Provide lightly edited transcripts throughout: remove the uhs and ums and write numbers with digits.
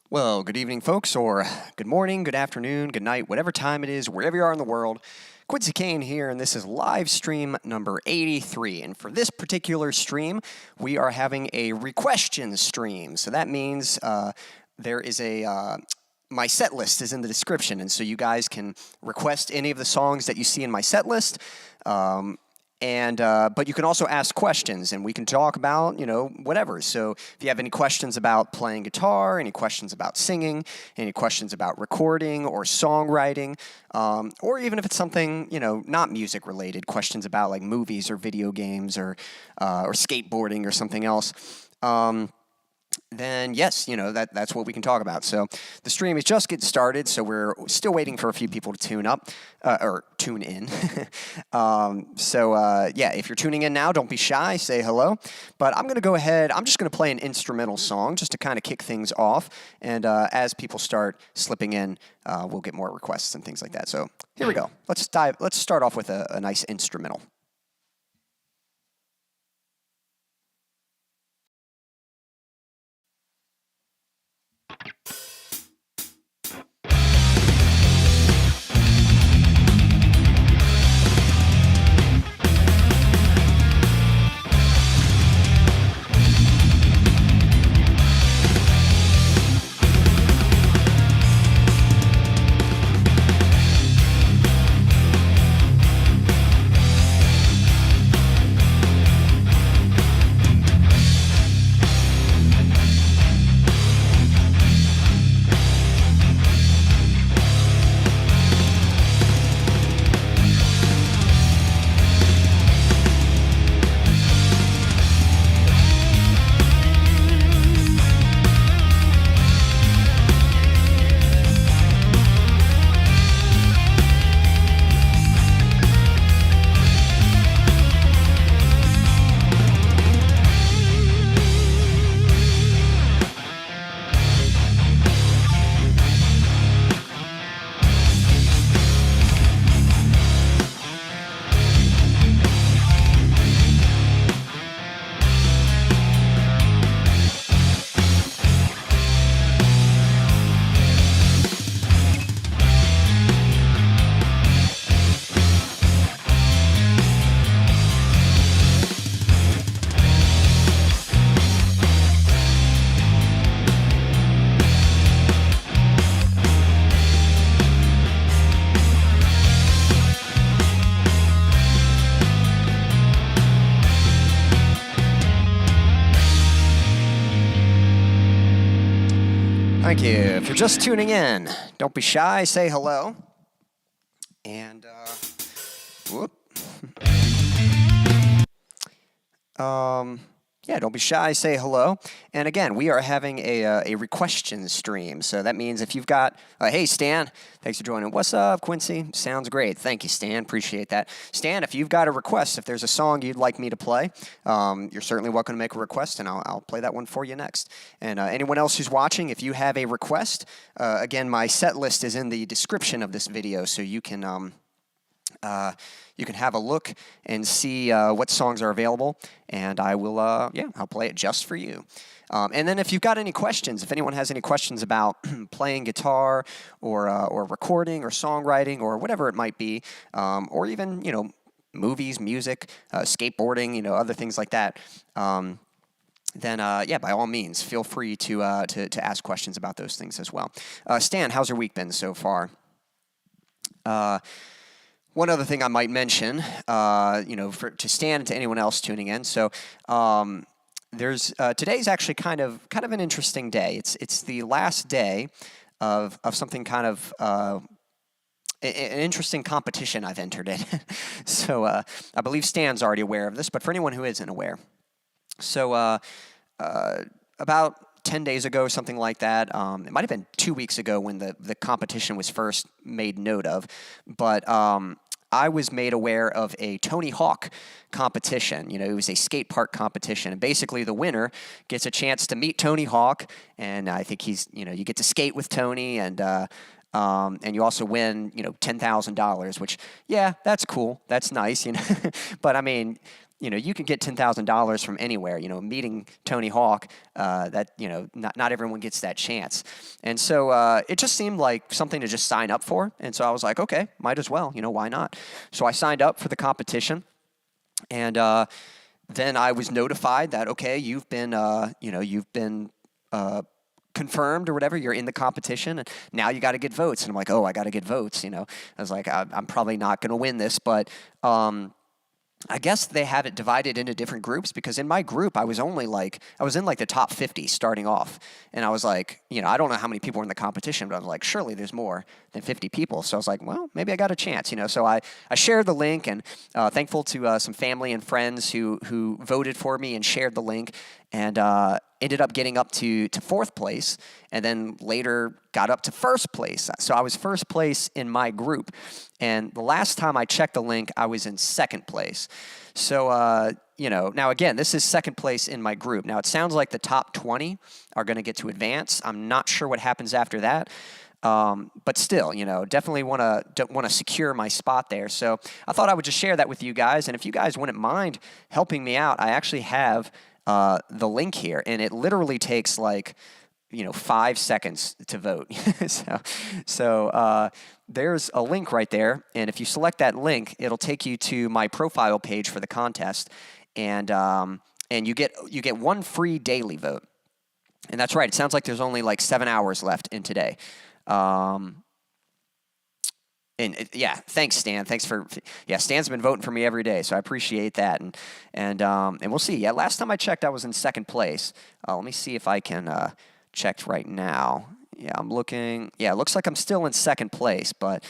Well, good evening, folks, or good morning, good afternoon, good night, whatever time it is, wherever you are in the world. Quincy Kane here, and this is live stream number 83. And for this particular stream, we are having a requestion stream. So that means there is my set list is in the description, and so you guys can request any of the songs that you see in my set list. But you can also ask questions, and we can talk about, whatever. So if you have any questions about playing guitar, any questions about singing, any questions about recording or songwriting, or even if it's something, not music related, questions about like movies or video games or skateboarding or something else, then yes, that's what we can talk about. So the stream is just getting started, so we're still waiting for a few people to tune in. Yeah, if you're tuning in now, don't be shy, say hello. But I'm going to go ahead, I'm just going to play an instrumental song just to kind of kick things off. And as people start slipping in, we'll get more requests and things like that. So here we go. Let's start off with a nice instrumental. Thank you. If you're just tuning in, don't be shy, say hello. And, yeah, don't be shy, say hello. And again, we are having a requestion stream. So that means if you've got, hey, Stan, thanks for joining. What's up, Quincy? Sounds great. Thank you, Stan. Appreciate that. Stan, if you've got a request, if there's a song you'd like me to play, you're certainly welcome to make a request, and I'll play that one for you next. And anyone else who's watching, if you have a request, again, my set list is in the description of this video, so you can have a look and see what songs are available, and I will, I'll play it just for you. And then if you've got any questions, if anyone has any questions about playing guitar or recording or songwriting or whatever it might be, or even, movies, music, skateboarding, other things like that, then, by all means, feel free to ask questions about those things as well. Stan, how's your week been so far? One other thing I might mention, to Stan and to anyone else tuning in. So today's actually kind of an interesting day. It's the last day of something kind of an interesting competition I've entered in. So I believe Stan's already aware of this, but for anyone who isn't aware, so about 10 days ago, something like that. It might have been 2 weeks ago when the competition was first made note of, but I was made aware of a Tony Hawk competition. It was a skate park competition, and basically the winner gets a chance to meet Tony Hawk, and I think he's, you get to skate with Tony, and you also win, $10,000, which, yeah, that's cool, that's nice, But I mean, you can get $10,000 from anywhere. Meeting Tony Hawk, that not everyone gets that chance, and so it just seemed like something to just sign up for. And so I was like, okay, might as well. Why not? So I signed up for the competition, and then I was notified that okay, you've been confirmed or whatever. You're in the competition, and now you got to get votes. And I'm like, oh, I got to get votes. I was like, I'm probably not going to win this, but I guess they have it divided into different groups, because in my group, I was in like the top 50 starting off. And I was like, I don't know how many people were in the competition, but I was like, surely there's more than 50 people. So I was like, well, maybe I got a chance, So I shared the link, and thankful to some family and friends who voted for me and shared the link, and ended up getting up to fourth place, and then later got up to first place. So I was first place in my group. And the last time I checked the link, I was in second place. So, now again, this is second place in my group. Now, it sounds like the top 20 are going to get to advance. I'm not sure what happens after that. But still, definitely want to secure my spot there. So I thought I would just share that with you guys. And if you guys wouldn't mind helping me out, I actually have the link here, and it literally takes 5 seconds to vote. So there's a link right there, and if you select that link, it'll take you to my profile page for the contest, and you get one free daily vote. And that's right. It sounds like there's only 7 hours left in today. Thanks, Stan. Stan's been voting for me every day, so I appreciate that. And we'll see. Yeah, last time I checked, I was in second place. Let me see if I can check right now. Yeah, I'm looking. Yeah, it looks like I'm still in second place. But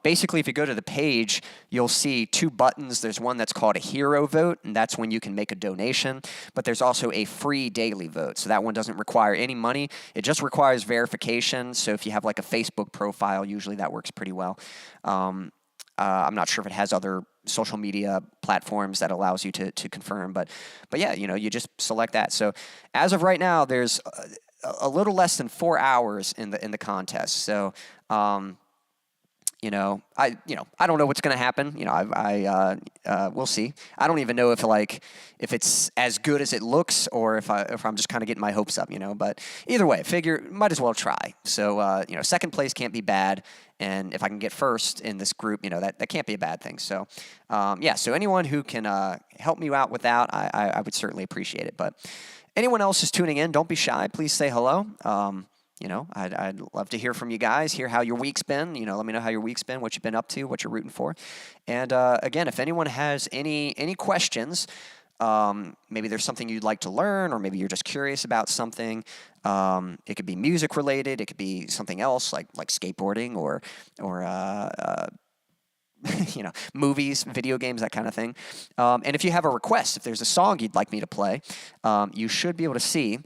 basically, if you go to the page, you'll see two buttons. There's one that's called a hero vote, and that's when you can make a donation. But there's also a free daily vote. So that one doesn't require any money. It just requires verification. So if you have a Facebook profile, usually that works pretty well. I'm not sure if it has other social media platforms that allows you to confirm. But yeah, you just select that. So as of right now, there's a little less than 4 hours in the contest. So, I don't know what's going to happen. We'll see. I don't even know if it's as good as it looks, or if I'm just kind of getting my hopes up, But either way, might as well try. So, second place can't be bad, and if I can get first in this group, that can't be a bad thing. So, So anyone who can help me out with that, I would certainly appreciate it. But anyone else who's tuning in, don't be shy. Please say hello. I'd love to hear from you guys, hear how your week's been. Let me know how your week's been, what you've been up to, what you're rooting for. And again, if anyone has any questions, maybe there's something you'd like to learn, or maybe you're just curious about something. It could be music related. It could be something else like skateboarding or movies, video games, that kind of thing. And if you have a request, if there's a song you'd like me to play, you should be able to see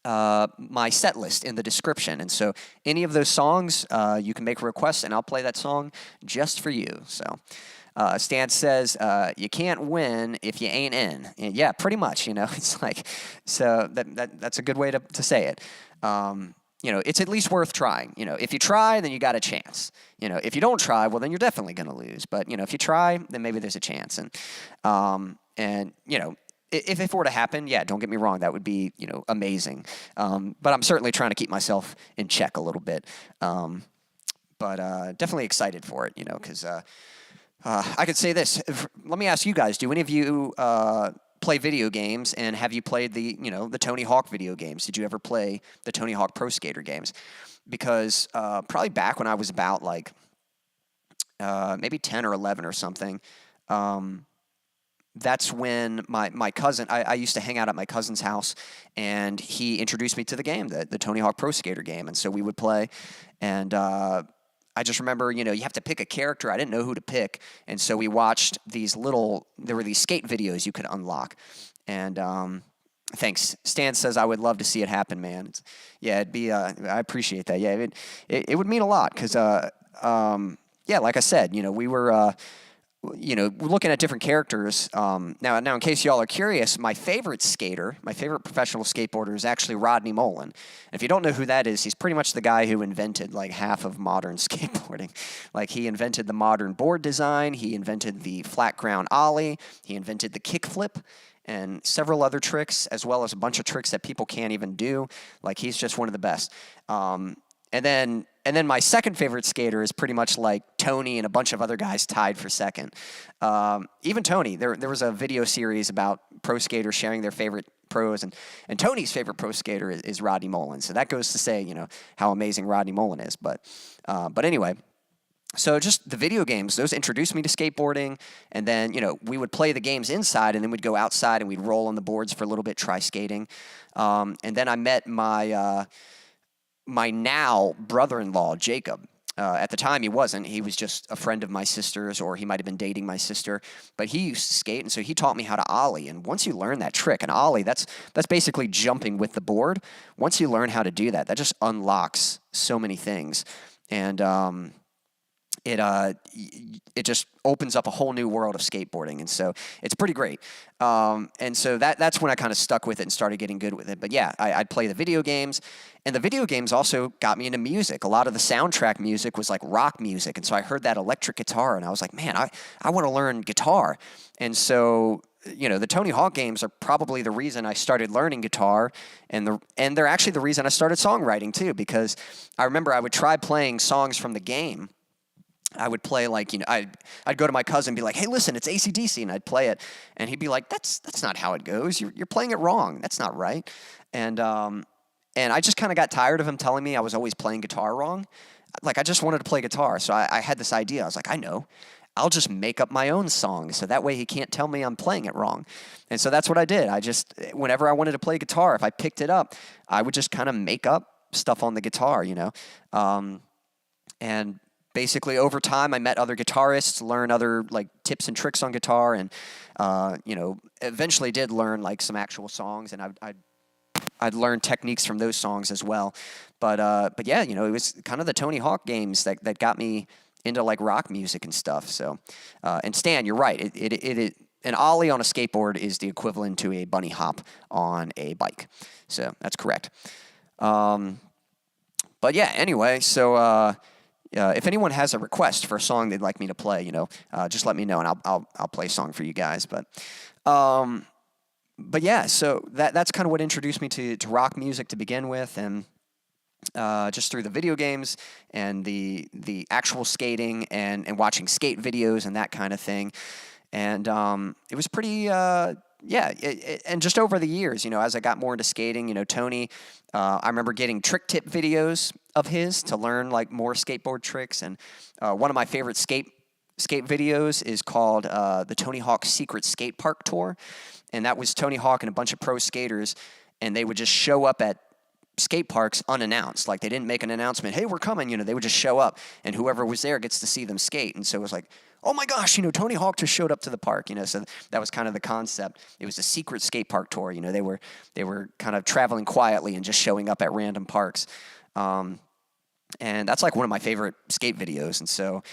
my set list in the description. And so any of those songs, you can make a request, and I'll play that song just for you. So Stan says, you can't win if you ain't in. And yeah, pretty much, it's so that's a good way to say it. It's at least worth trying. If you try, then you got a chance. If you don't try, well, then you're definitely going to lose. But, if you try, then maybe there's a chance. And if it were to happen, yeah, don't get me wrong, that would be, amazing. But I'm certainly trying to keep myself in check a little bit. But definitely excited for it, because I could say this. Let me ask you guys, do any of you play video games, and have you played the Tony Hawk video games? Did you ever play the Tony Hawk Pro Skater games? Because probably back when I was about maybe 10 or 11 or something, that's when my cousin, I used to hang out at my cousin's house, and he introduced me to the game, the Tony Hawk Pro Skater game, and so we would play, and I just remember, you have to pick a character. I didn't know who to pick, and so we watched there were these skate videos you could unlock, and thanks. Stan says, I would love to see it happen, man. It'd be, I appreciate that. Yeah, it would mean a lot, because, like I said, we were we're looking at different characters. Now, in case y'all are curious, my favorite skater, my favorite professional skateboarder is actually Rodney Mullen. If you don't know who that is, he's pretty much the guy who invented like half of modern skateboarding. Like he invented the modern board design, he invented the flat ground ollie, he invented the kickflip, and several other tricks, as well as a bunch of tricks that people can't even do. Like he's just one of the best. And then my second favorite skater is pretty much like Tony and a bunch of other guys tied for second. Even Tony, there was a video series about pro skaters sharing their favorite pros, and Tony's favorite pro skater is Rodney Mullen. So that goes to say, how amazing Rodney Mullen is. But anyway, so just the video games, those introduced me to skateboarding, and then, we would play the games inside, and then we'd go outside and we'd roll on the boards for a little bit, try skating. And then I met my now brother-in-law, Jacob. At the time, he wasn't. He was just a friend of my sister's, or he might have been dating my sister. But he used to skate, and so he taught me how to ollie. And once you learn that trick, an ollie, that's basically jumping with the board. Once you learn how to do that, that just unlocks so many things. And it just opens up a whole new world of skateboarding, and so it's pretty great. And so that's when I kind of stuck with it and started getting good with it. But yeah, I'd play the video games, and the video games also got me into music. A lot of the soundtrack music was like rock music, and so I heard that electric guitar, and I was like, man, I want to learn guitar. And so the Tony Hawk games are probably the reason I started learning guitar, and they're actually the reason I started songwriting too, because I remember I would try playing songs from the game. I would play I'd go to my cousin and be like, hey, listen, it's AC/DC, and I'd play it, and he'd be like, that's not how it goes. You're playing it wrong. That's not right. And I just kind of got tired of him telling me I was always playing guitar wrong. Like, I just wanted to play guitar, so I had this idea. I was like, I know. I'll just make up my own song, so that way he can't tell me I'm playing it wrong. And so that's what I did. Whenever I wanted to play guitar, if I picked it up, I would just kind of make up stuff on the guitar, and basically, over time, I met other guitarists, learned other tips and tricks on guitar, and eventually did learn some actual songs, and I'd learn techniques from those songs as well. But yeah, it was kind of the Tony Hawk games that got me into rock music and stuff. So, and Stan, you're right. An ollie on a skateboard is the equivalent to a bunny hop on a bike. So that's correct. But yeah, anyway, so. If anyone has a request for a song they'd like me to play, just let me know, and I'll play a song for you guys. But yeah, so that's kind of what introduced me to rock music to begin with, and just through the video games and the actual skating and watching skate videos and that kind of thing. And it was pretty. And just over the years, as I got more into skating, Tony, I remember getting trick tip videos of his to learn more skateboard tricks. And one of my favorite skate videos is called the Tony Hawk Secret Skate Park Tour. And that was Tony Hawk and a bunch of pro skaters, and they would just show up at skate parks unannounced. They didn't make an announcement, hey, we're coming, they would just show up, and whoever was there gets to see them skate. And so it was like, oh my gosh, Tony Hawk just showed up to the park, so that was kind of the concept. It was a secret skate park tour, they were kind of traveling quietly and just showing up at random parks. And that's one of my favorite skate videos. And so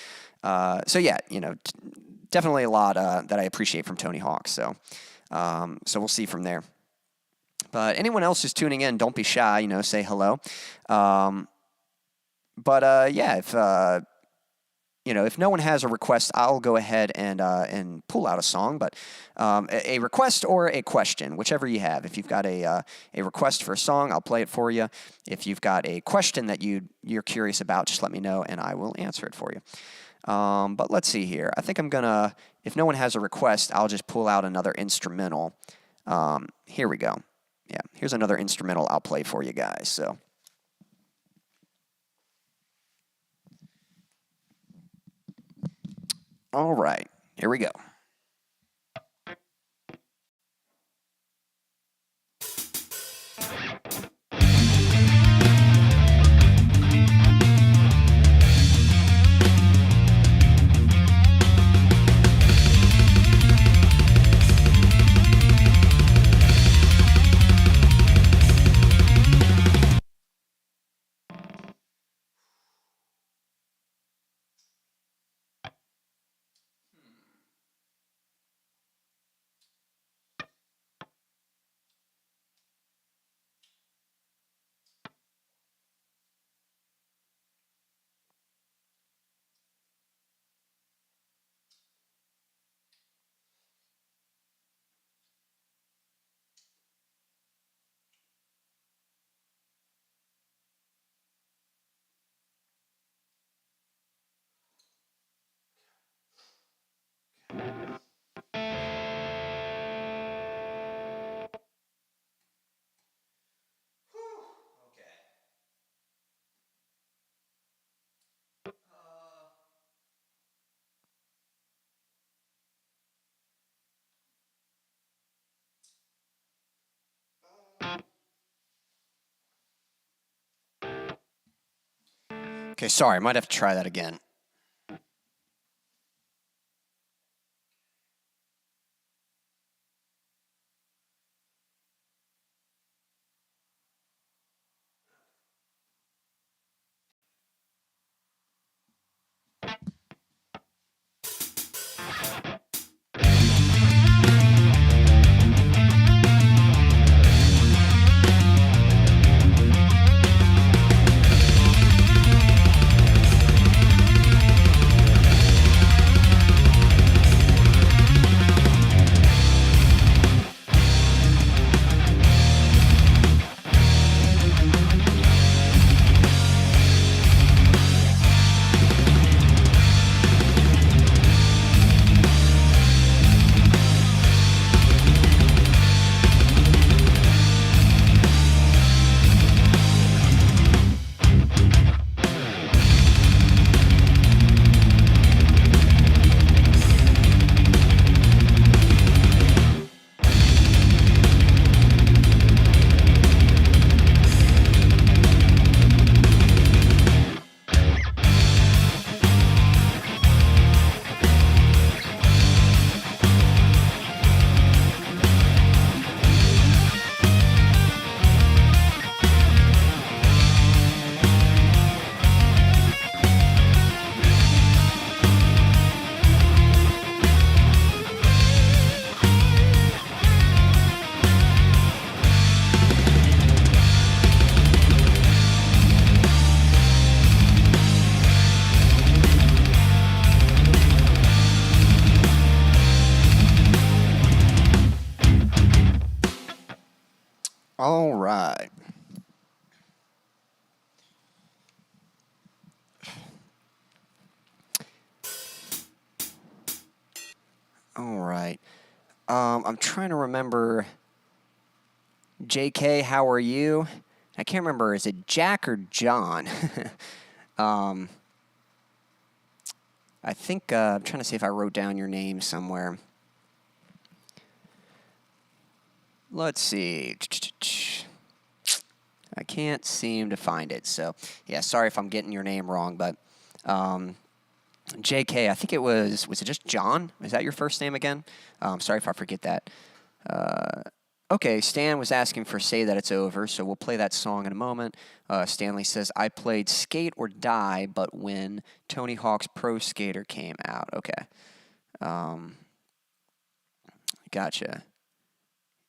yeah, definitely a lot that I appreciate from Tony Hawk. So we'll see from there. But anyone else who's tuning in, don't be shy, say hello. Yeah, if no one has a request, I'll go ahead and pull out a song. But a request or a question, whichever you have. If you've got a request for a song, I'll play it for you. If you've got a question that you're curious about, just let me know, and I will answer it for you. But let's see here. I think I'm gonna. If no one has a request, I'll just pull out another instrumental. Here we go. Yeah, here's another instrumental I'll play for you guys. So. All right, here we go. Okay, sorry, I might have to try that again. All right. All right. I'm trying to remember. JK, how are you? I can't remember. Is it Jack or John? I think I'm trying to see if I wrote down your name somewhere. Let's see. I can't seem to find it. So, yeah, sorry if I'm getting your name wrong, but JK, I think it was it just John? Is that your first name again? Sorry if I forget that. Okay, Stan was asking for Say That It's Over, so we'll play that song in a moment. Stanley says, I played Skate or Die, but when Tony Hawk's Pro Skater came out. Okay. Gotcha.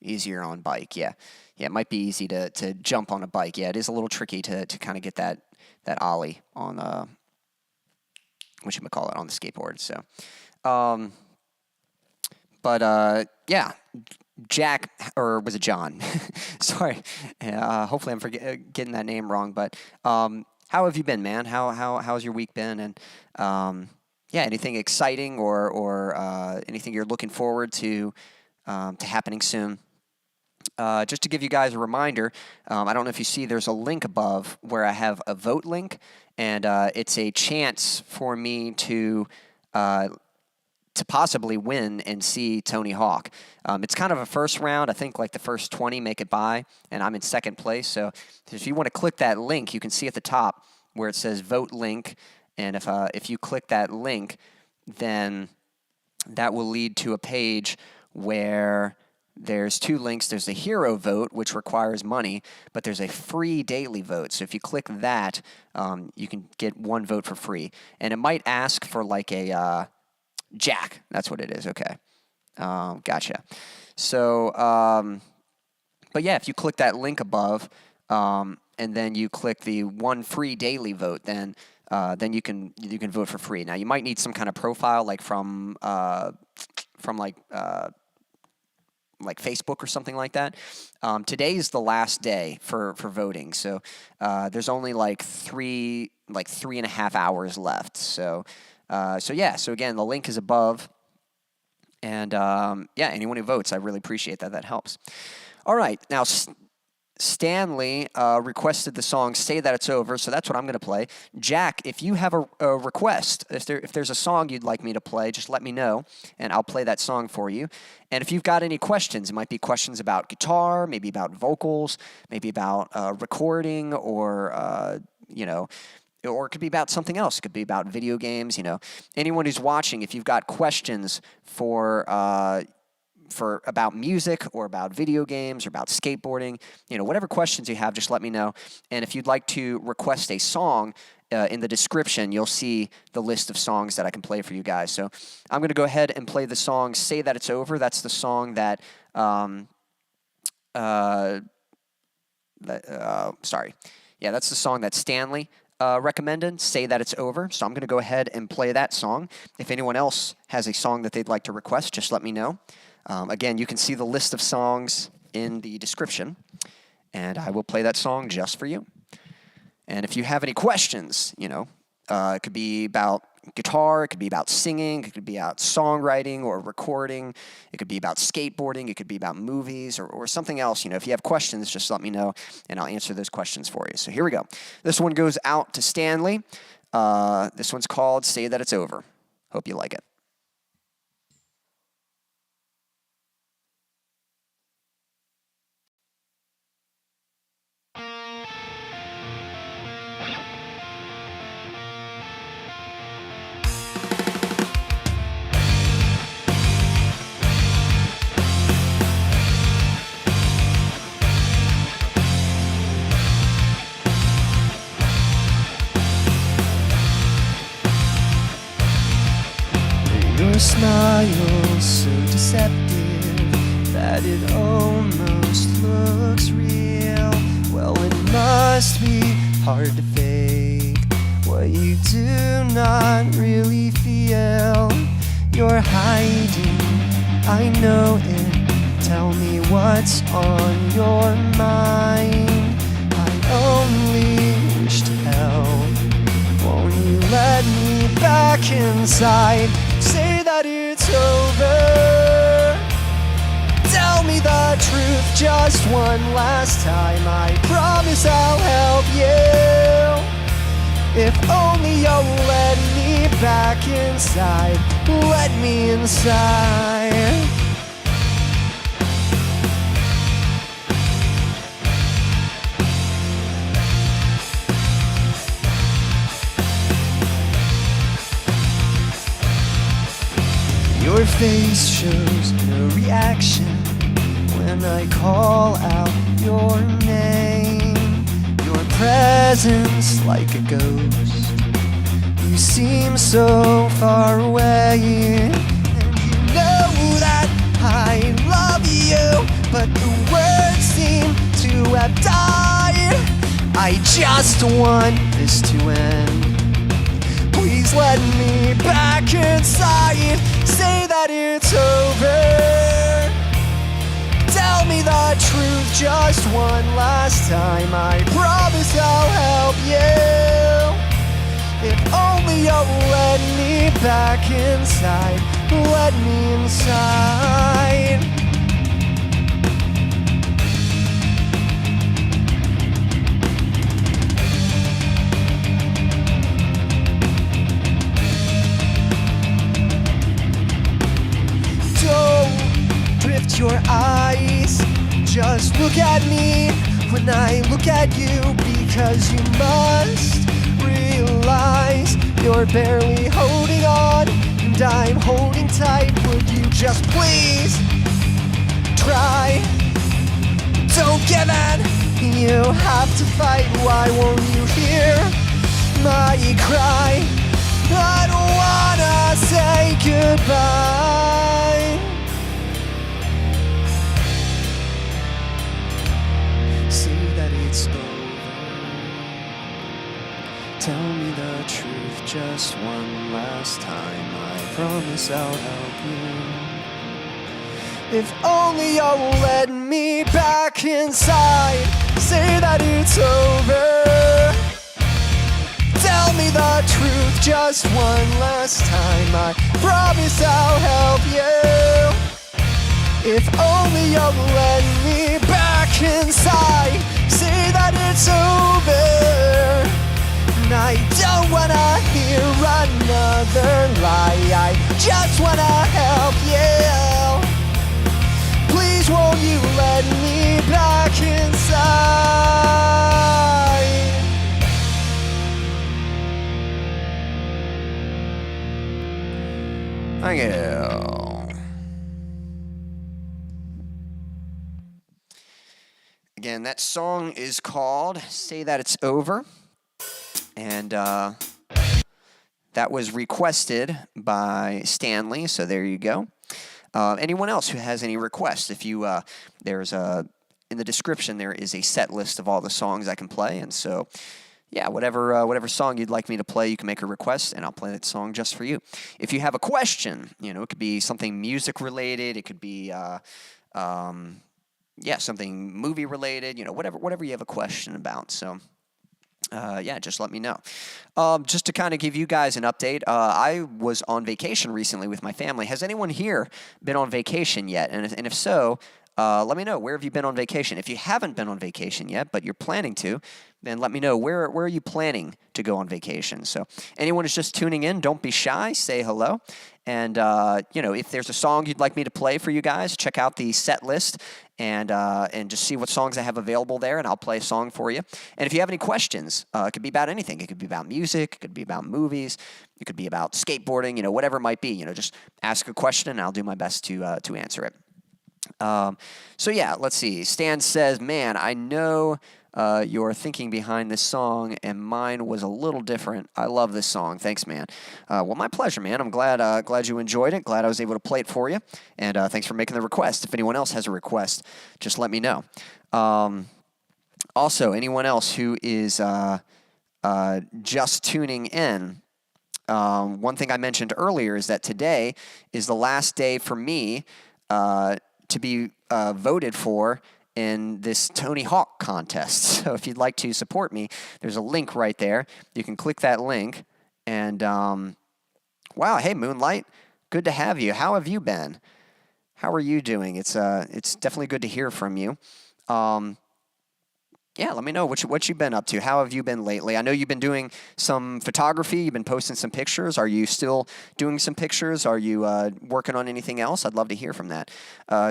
Easier on bike, yeah. Yeah, it might be easy to jump on a bike. Yeah, it is a little tricky to kind of get that ollie on, whatchamacallit, on the skateboard. So, yeah. Jack, or was it John? Sorry. Hopefully I'm getting that name wrong. But how have you been, man? How's your week been? And yeah, anything exciting or anything you're looking forward to happening soon? Just to give you guys a reminder, I don't know if you see there's a link above where I have a vote link, and it's a chance for me to possibly win and see Tony Hawk. It's kind of a first round. I think like the first 20 make it by, and I'm in second place. So if you want to click that link, you can see at the top where it says vote link, and if you click that link, then that will lead to a page where there's two links. There's a hero vote, which requires money, but there's a free daily vote. So if you click that, you can get one vote for free. And it might ask for like a Jack. That's what it is. Okay. Gotcha. So, but yeah, if you click that link above, and then you click the one free daily vote, then you can vote for free. Now you might need some kind of profile, like from like Facebook or something like that. Today is the last day for voting, so there's only like 3.5 hours left. So yeah. So again, the link is above, and yeah, anyone who votes, I really appreciate that. That helps. All right, now Stanley requested the song "Say That It's Over," so that's what I'm going to play. Jack, if you have a request, if there's a song you'd like me to play, just let me know, and I'll play that song for you. And if you've got any questions, it might be questions about guitar, maybe about vocals, maybe about recording, or or it could be about something else. It could be about video games. You know, anyone who's watching, if you've got questions for about music or about video games or about skateboarding, you know, whatever questions you have, just let me know. And if you'd like to request a song, in the description, you'll see the list of songs that I can play for you guys. So I'm going to go ahead and play the song Say That It's Over. That's the song that, sorry. Yeah, that's the song that Stanley recommended, Say That It's Over. So I'm going to go ahead and play that song. If anyone else has a song that they'd like to request, just let me know. Again, you can see the list of songs in the description, and I will play that song just for you. And if you have any questions, you know, it could be about guitar, it could be about singing, it could be about songwriting or recording, it could be about skateboarding, it could be about movies or something else. You know, if you have questions, just let me know, and I'll answer those questions for you. So here we go. This one goes out to Stanley. This one's called Say That It's Over. Hope you like it. Your smile so deceptive that it almost looks real. Well, it must be hard to fake what you do not really feel. You're hiding, I know it. Tell me what's on your mind. I only wish to help. Won't you let me back inside? Say that it's over. Tell me the truth just one last time. I promise I'll help you. If only you'll let me back inside. Let me inside. Your face shows no reaction when I call out your name. Your presence like a ghost. You seem so far away, and you know that I love you, but the words seem to have died. I just want this to end. Please let me back inside. Say that it's over. Tell me the truth just one last time. I promise I'll help you. If only you'll let me back inside. Let me inside. Drift your eyes, just look at me when I look at you, because you must realize you're barely holding on and I'm holding tight. Would you just please try? Don't give in, you have to fight. Why won't you hear my cry? I don't wanna say goodbye. It's over. Tell me the truth just one last time. I promise I'll help you. If only you'll let me back inside. Say that it's over. Tell me the truth just one last time. I promise I'll help you. If only you'll let me back inside. Say that it's over. And I don't wanna hear another lie. I just wanna help you. Please won't you let me back inside? Thank you. Again, that song is called Say That It's Over. And that was requested by Stanley, so there you go. Anyone else who has any requests, if you, in the description there is a set list of all the songs I can play, and so, yeah, whatever song you'd like me to play, you can make a request, and I'll play that song just for you. If you have a question, it could be something music-related, it could be, something movie-related, whatever you have a question about, so... just let me know. Just to kind of give you guys an update, I was on vacation recently with my family. Has anyone here been on vacation yet? And if so, let me know. Where have you been on vacation? If you haven't been on vacation yet, but you're planning to, then let me know. Where are you planning to go on vacation? So anyone who's just tuning in, don't be shy. Say hello. And, if there's a song you'd like me to play for you guys, check out the set list and just see what songs I have available there, and I'll play a song for you. And if you have any questions, it could be about anything. It could be about music. It could be about movies. It could be about skateboarding, whatever it might be. Just ask a question, and I'll do my best to answer it. Let's see. Stan says, man, I know your thinking behind this song, and mine was a little different. I love this song. Thanks, man. Well, my pleasure, man. I'm glad you enjoyed it. Glad I was able to play it for you, and thanks for making the request. If anyone else has a request, just let me know. Also, anyone else who is just tuning in, one thing I mentioned earlier is that today is the last day for me to be voted for in this Tony Hawk contest. So if you'd like to support me, there's a link right there. You can click that link. And, wow, hey, Moonlight, good to have you. How have you been? How are you doing? It's definitely good to hear from you. Let me know what you've been up to. How have you been lately? I know you've been doing some photography. You've been posting some pictures. Are you still doing some pictures? Are you working on anything else? I'd love to hear from that.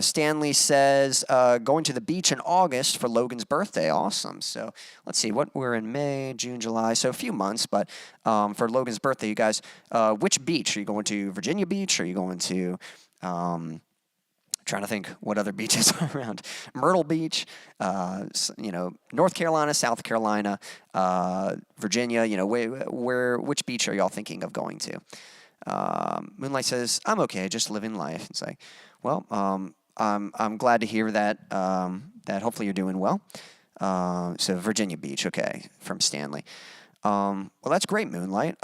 Stanley says, going to the beach in August for Logan's birthday. Awesome. So let's see. We're in May, June, July. So a few months. But for Logan's birthday, you guys, which beach? Are you going to Virginia Beach? Are you going to... trying to think what other beaches are around. Myrtle Beach, North Carolina, South Carolina, Virginia, which beach are y'all thinking of going to? Moonlight says, I'm okay, just living life. It's like, well, I'm glad to hear that, that hopefully you're doing well. So Virginia Beach, okay, from Stanley. Well, that's great, Moonlight.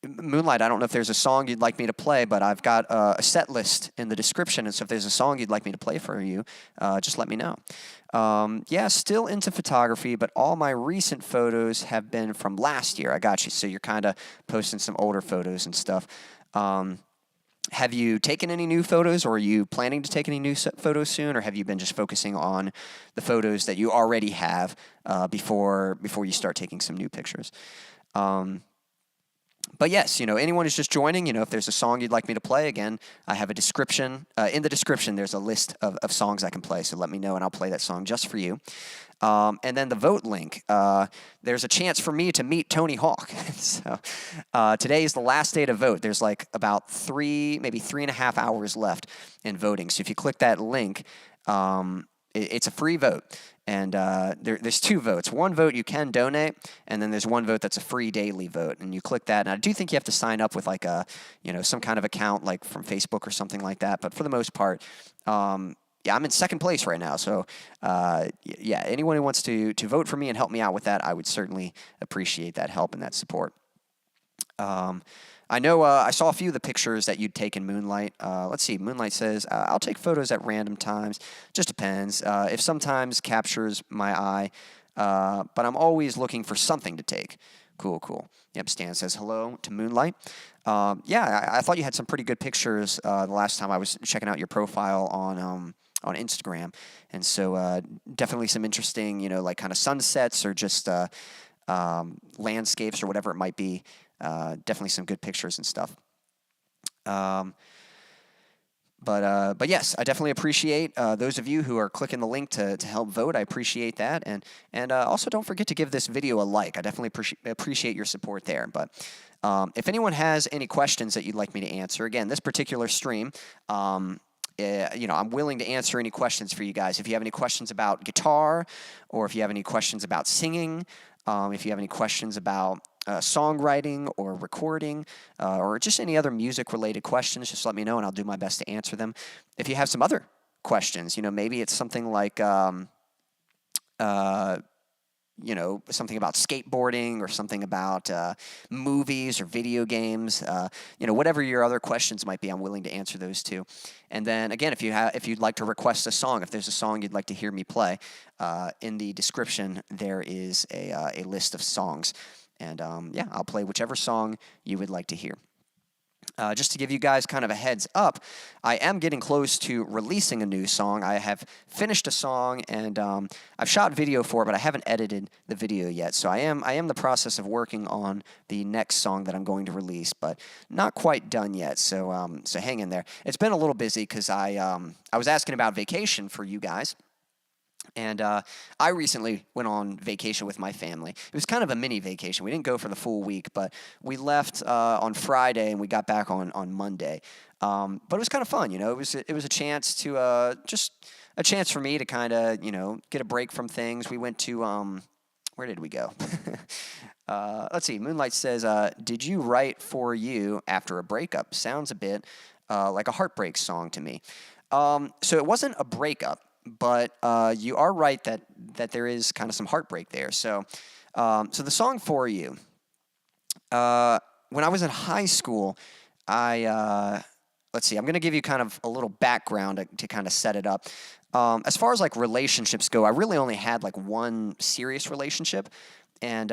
Moonlight, I don't know if there's a song you'd like me to play, but I've got a set list in the description, and so if there's a song you'd like me to play for you, just let me know. Still into photography, but all my recent photos have been from last year. I got you, so you're kind of posting some older photos and stuff. Have you taken any new photos, or are you planning to take any new photos soon, or have you been just focusing on the photos that you already have before you start taking some new pictures? But yes, anyone who's just joining, if there's a song you'd like me to play, again, I have a description. In the description, there's a list of songs I can play, so let me know, and I'll play that song just for you. And then the vote link, there's a chance for me to meet Tony Hawk. So today is the last day to vote. There's like about maybe 3.5 hours left in voting. So if you click that link, it's a free vote. And there's 2 votes. One vote you can donate, and then there's one vote that's a free daily vote. And you click that. And I do think you have to sign up with like some kind of account like from Facebook or something like that. But for the most part, I'm in second place right now. So anyone who wants to vote for me and help me out with that, I would certainly appreciate that help and that support. I know I saw a few of the pictures that you'd taken, Moonlight. Let's see. Moonlight says, I'll take photos at random times. Just depends. If sometimes captures my eye, but I'm always looking for something to take. Cool. Yep, Stan says hello to Moonlight. I thought you had some pretty good pictures the last time I was checking out your profile on Instagram. And so definitely some interesting, like kind of sunsets or just landscapes or whatever it might be. Definitely some good pictures and stuff. But yes, I definitely appreciate those of you who are clicking the link to help vote. I appreciate that, and also don't forget to give this video a like. I definitely appreciate your support there. But if anyone has any questions that you'd like me to answer, again, this particular stream, I'm willing to answer any questions for you guys. If you have any questions about guitar, or if you have any questions about singing, if you have any questions about songwriting or recording, or just any other music-related questions, just let me know, and I'll do my best to answer them. If you have some other questions, maybe it's something like, something about skateboarding or something about movies or video games, whatever your other questions might be, I'm willing to answer those too. And then again, if you'd like to request a song, if there's a song you'd like to hear me play, in the description there is a list of songs. And I'll play whichever song you would like to hear. Just to give you guys kind of a heads up, I am getting close to releasing a new song. I have finished a song, and I've shot video for it, but I haven't edited the video yet. So I am in the process of working on the next song that I'm going to release, but not quite done yet. So hang in there. It's been a little busy because I was asking about vacation for you guys. And I recently went on vacation with my family. It was kind of a mini vacation. We didn't go for the full week, but we left on Friday and we got back on Monday. But it was kind of fun, It was a chance to just a chance for me to kind of get a break from things. We went to where did we go? Let's see. Moonlight says, "Did you write For You after a breakup? Sounds a bit like a heartbreak song to me." So it wasn't a breakup. But you are right that there is kind of some heartbreak there. So the song For You. When I was in high school, let's see. I'm going to give you kind of a little background to kind of set it up. As far as like relationships go, I really only had like one serious relationship. And,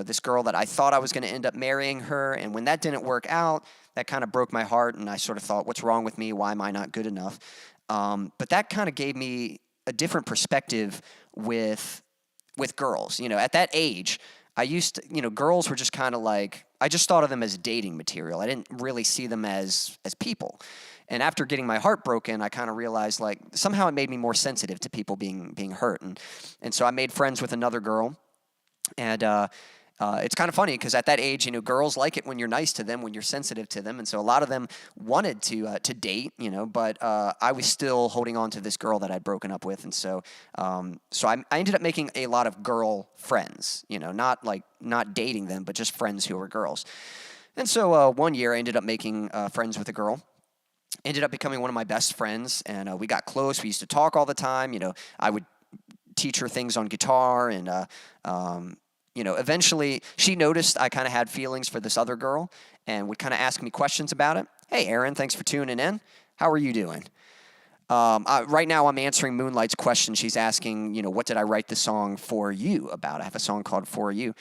this girl that I thought I was going to end up marrying her. And when that didn't work out, that kind of broke my heart. And I sort of thought, what's wrong with me? Why am I not good enough? But that kind of gave me a different perspective with girls. At that age, I used to, girls were just kind of like, I just thought of them as dating material. I didn't really see them as people. And after getting my heart broken, I kind of realized like somehow it made me more sensitive to people being hurt. And so I made friends with another girl. And it's kind of funny because at that age, girls like it when you're nice to them, when you're sensitive to them. And so a lot of them wanted to date, but I was still holding on to this girl that I'd broken up with. And so I ended up making a lot of girl friends, not dating them, but just friends who were girls. And so one year I ended up making friends with a girl. Ended up becoming one of my best friends, and we got close. We used to talk all the time. I would teach her things on guitar, and eventually she noticed I kind of had feelings for this other girl and would kind of ask me questions about it. Hey, Aaron, thanks for tuning in. How are you doing? Right now I'm answering Moonlight's question. She's asking, what did I write the song For You about? I have a song called For You.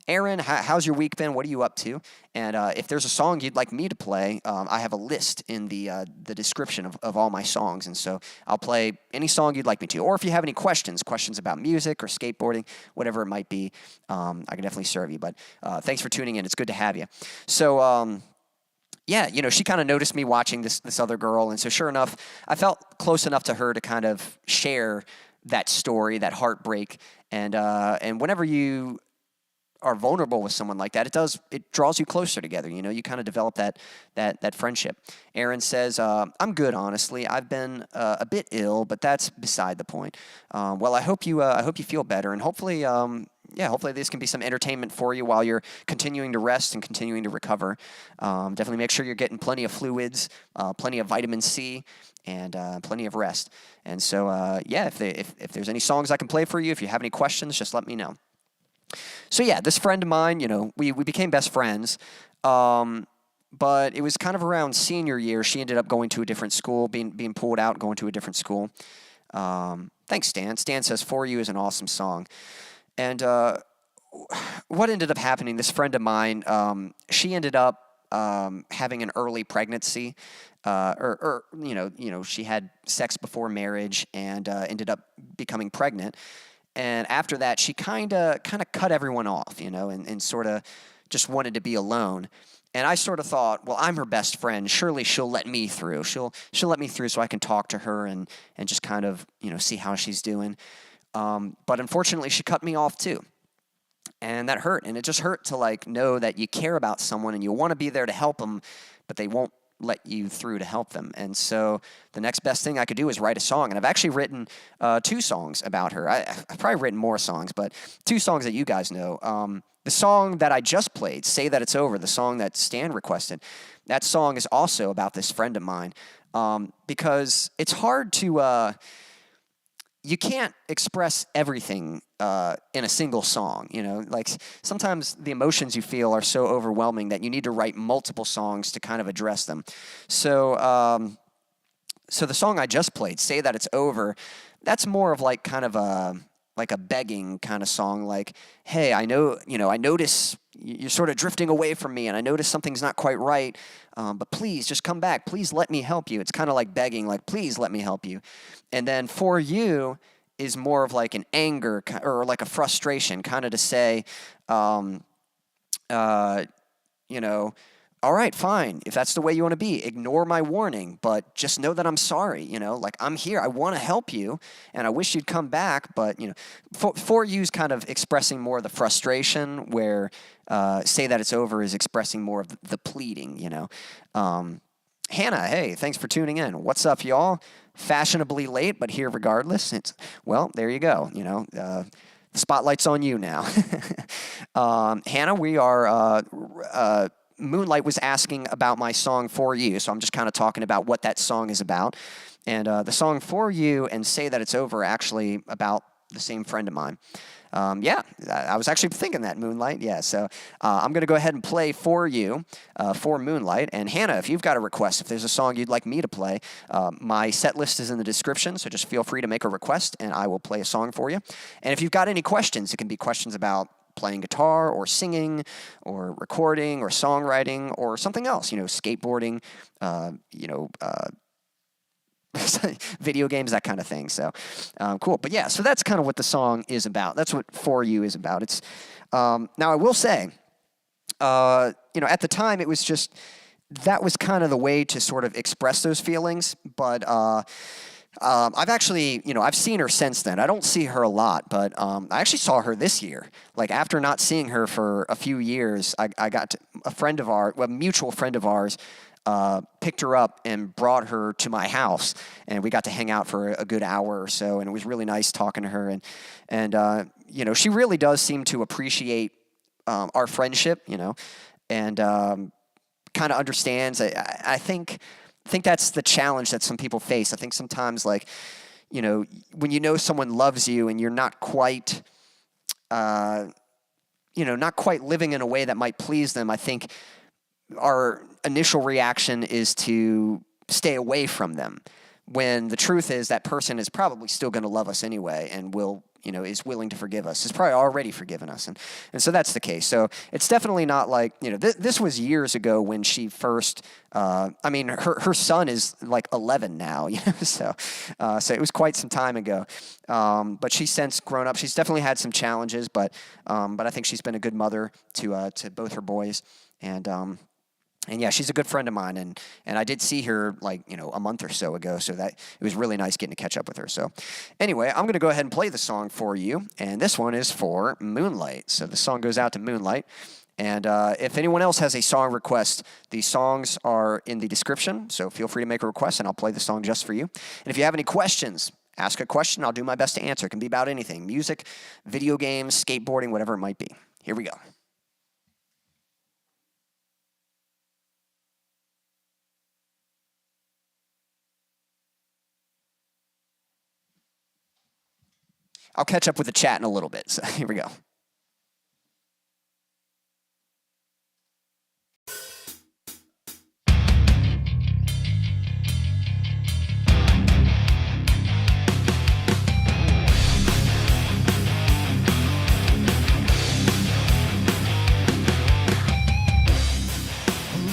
Aaron, how's your week been? What are you up to? And if there's a song you'd like me to play, I have a list in the description of all my songs. And so I'll play any song you'd like me to. Or if you have any questions about music or skateboarding, whatever it might be, I can definitely serve you. But thanks for tuning in. It's good to have you. So, she kind of noticed me watching this other girl. And so sure enough, I felt close enough to her to kind of share that story, that heartbreak. And whenever you are vulnerable with someone like that, it draws you closer together. You kind of develop that friendship. Aaron says, I'm good, honestly. I've been a bit ill, but that's beside the point. Well, I hope you feel better, and hopefully this can be some entertainment for you while you're continuing to rest and continuing to recover. Definitely make sure you're getting plenty of fluids, plenty of vitamin C, and plenty of rest. And so, if there's any songs I can play for you, if you have any questions, just let me know. So this friend of mine, we became best friends, but it was kind of around senior year. She ended up going to a different school, being pulled out, going to a different school. Thanks, Stan. Stan says, For You is an awesome song. And what ended up happening, this friend of mine, she ended up having an early pregnancy, she had sex before marriage and ended up becoming pregnant. And after that, she kind of cut everyone off, and sort of just wanted to be alone. And I sort of thought, well, I'm her best friend. Surely she'll let me through. She'll let me through so I can talk to her and just kind of, see how she's doing. But unfortunately, she cut me off too. And that hurt. And it just hurt to like know that you care about someone and you want to be there to help them, but they won't let you through to help them. And so the next best thing I could do is write a song. And I've actually written 2 songs about her. I've probably written more songs, but 2 songs that you guys know. The song that I just played, Say That It's Over, the song that Stan requested, that song is also about this friend of mine, because it's hard to, you can't express everything in a single song, like sometimes the emotions you feel are so overwhelming that you need to write multiple songs to kind of address them. So, so the song I just played, Say That It's Over, that's more of like kind of a begging kind of song, like, hey, I notice you're sort of drifting away from me, and I notice something's not quite right, but please just come back. Please let me help you. It's kind of like begging, like, please let me help you. And then For You is more of like an anger or like a frustration, kind of to say, all right, fine. If that's the way you want to be, ignore my warning, but just know that I'm sorry, like I'm here. I want to help you, and I wish you'd come back, but, For You's kind of expressing more of the frustration, where Say That It's Over is expressing more of the pleading, Hannah, hey, thanks for tuning in. What's up, y'all? Fashionably late, but here regardless. Well, there you go, the spotlight's on you now. Hannah, we are... Moonlight was asking about my song For You, so I'm just kind of talking about what that song is about. And the song For You and Say That It's Over are actually about the same friend of mine. Yeah, I was actually thinking that, Moonlight. Yeah, so I'm going to go ahead and play For You for Moonlight. And Hannah, if you've got a request, if there's a song you'd like me to play, my set list is in the description, so just feel free to make a request, and I will play a song for you. And if you've got any questions, it can be questions about playing guitar or singing or recording or songwriting or something else, skateboarding, video games, that kind of thing. So cool. But yeah, so that's kind of what the song is about. That's what For You is about. It's now I will say, at the time it was just, that was kind of the way to sort of express those feelings. But I've actually, I've seen her since then. I don't see her a lot, but I actually saw her this year. Like, after not seeing her for a few years, I got a mutual friend of ours, picked her up and brought her to my house, and we got to hang out for a good hour or so, and it was really nice talking to her. And she really does seem to appreciate our friendship, and kind of understands. I think that's the challenge that some people face. I think sometimes, like, when someone loves you and you're not quite, not quite living in a way that might please them, I think our initial reaction is to stay away from them, when the truth is that person is probably still going to love us anyway and will, is willing to forgive us. Is probably already forgiven us. And so that's the case. So it's definitely not like, this was years ago when she first, her son is like 11 now, so it was quite some time ago. But she's since grown up. She's definitely had some challenges, but I think she's been a good mother to both her boys. And yeah, she's a good friend of mine, and I did see her a month or so ago, so that it was really nice getting to catch up with her. So anyway, I'm going to go ahead and play the song For You, and this one is for Moonlight. So the song goes out to Moonlight, and if anyone else has a song request, the songs are in the description, so feel free to make a request, and I'll play the song just for you. And if you have any questions, ask a question. I'll do my best to answer. It can be about anything: music, video games, skateboarding, whatever it might be. Here we go. I'll catch up with the chat in a little bit, so here we go.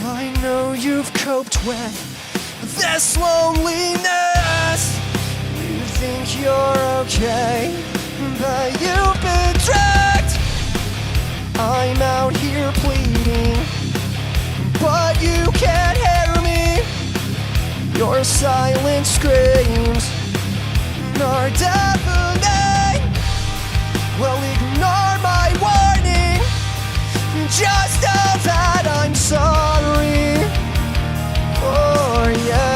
Well, I know you've coped with this loneliness. You think you're okay, but you've been dragged. I'm out here pleading, Your silent screams are deafening. Well, ignore my warning. Just know that I'm sorry for you.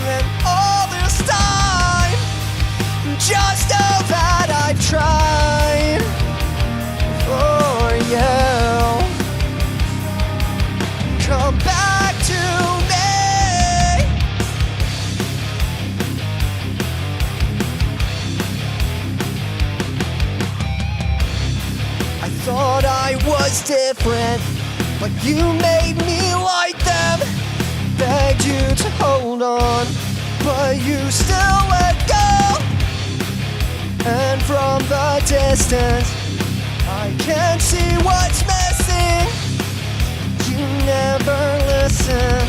And all this time, just know that I've tried for you. Come back to me. I thought I was different, but you made me like them. Begged you to hold on, but you still let go. And from the distance, I can't see what's missing. You never listen,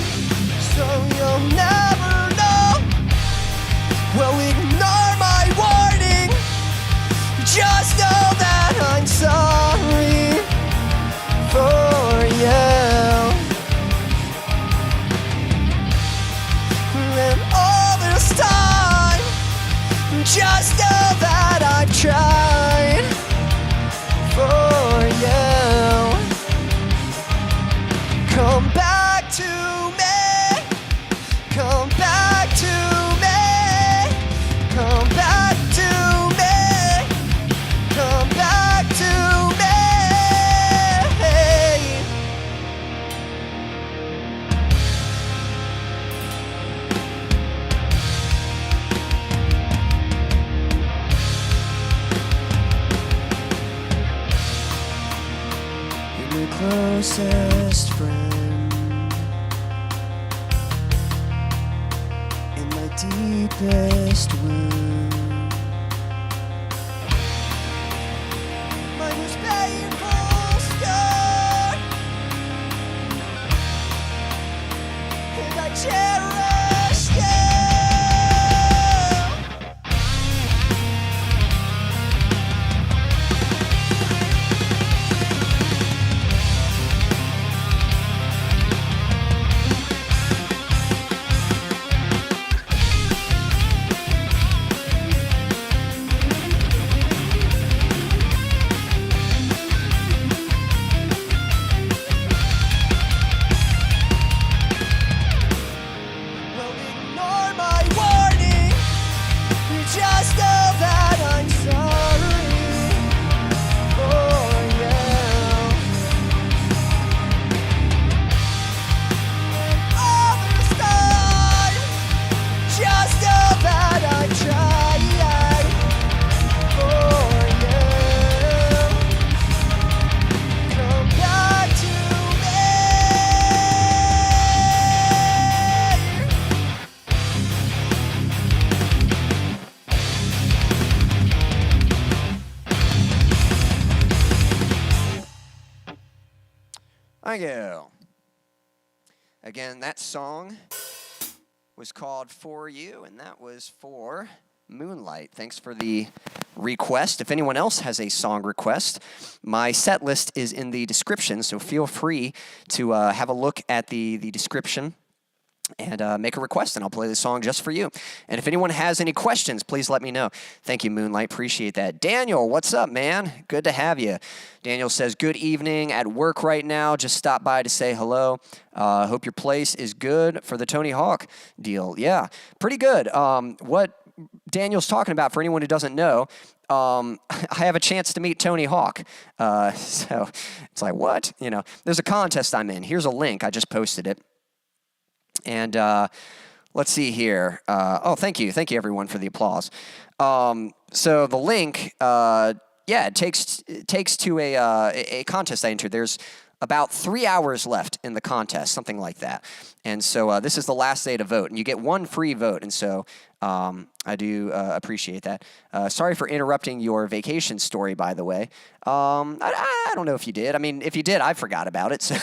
so you'll never know. Well, ignore my warning. Just know that I'm sorry for you. And all this time, just know that I've tried for you. Come back to me. Come back to me. Come back to me. Come back to me. You're my closest friend. In my deepest wound. My most painful scar. And I cherish you. Well, ignore my warning. You just know that I'm sorry for you. And all this time, just know that I tried for you. Come back to me. Thank you. Again, that song was called For You, and that was for Moonlight. Thanks for the request. If anyone else has a song request, my set list is in the description, so feel free to have a look at the description and make a request, and I'll play the song just for you. And if anyone has any questions, please let me know. Thank you, Moonlight. Appreciate that. Daniel, what's up, man? Good to have you. Daniel says, good evening, at work right now. Just stopped by to say hello. Hope your place is good for the Tony Hawk deal. Yeah, pretty good. What Daniel's talking about, for anyone who doesn't know, I have a chance to meet Tony Hawk. So it's like, what? You know, there's a contest I'm in. Here's a link. I just posted it. And let's see here. Thank you. Thank you, everyone, for the applause. So the link, it takes to a contest I entered. There's about 3 hours left in the contest, something like that. And so this is the last day to vote, and you get one free vote. And so I do appreciate that. Sorry for interrupting your vacation story, by the way. I don't know if you did. I mean, if you did, I forgot about it. So,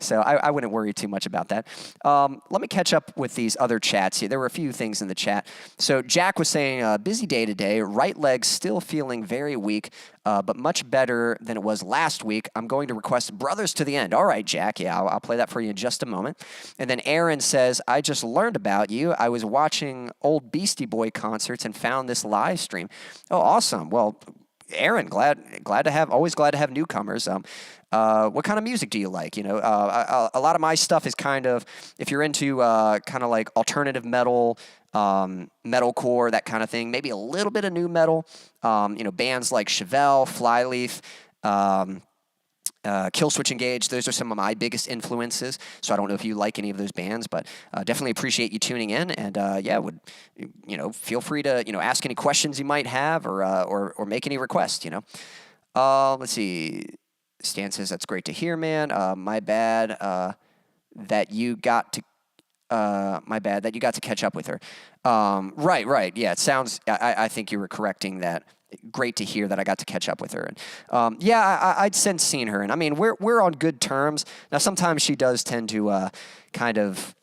so I wouldn't worry too much about that. Let me catch up with these other chats here. There were a few things in the chat. So Jack was saying, busy day today. Right leg still feeling very weak, but much better than it was last week. I'm going to request request, Brothers to the End. All right, Jack. Yeah, I'll play that for you in just a moment. And then Aaron says, I just learned about you. I was watching old Beastie Boy concerts and found this live stream. Oh, awesome. Well, Aaron, always glad to have newcomers. What kind of music do you like? You know, a lot of my stuff is kind of, if you're into kind of like alternative metal, metalcore, that kind of thing, maybe a little bit of new metal, you know, bands like Chevelle, Flyleaf, Killswitch Engage, those are some of my biggest influences. So I don't know if you like any of those bands, but definitely appreciate you tuning in. And yeah, would, you know, feel free to, you know, ask any questions you might have or make any requests, you know. Let's see. Stan says, that's great to hear, man. My bad that you got to catch up with her. Right. Yeah, it sounds, I think you were correcting that. Great to hear that I got to catch up with her. And yeah, I'd since seen her, and I mean we're on good terms. Now sometimes she does tend to kind of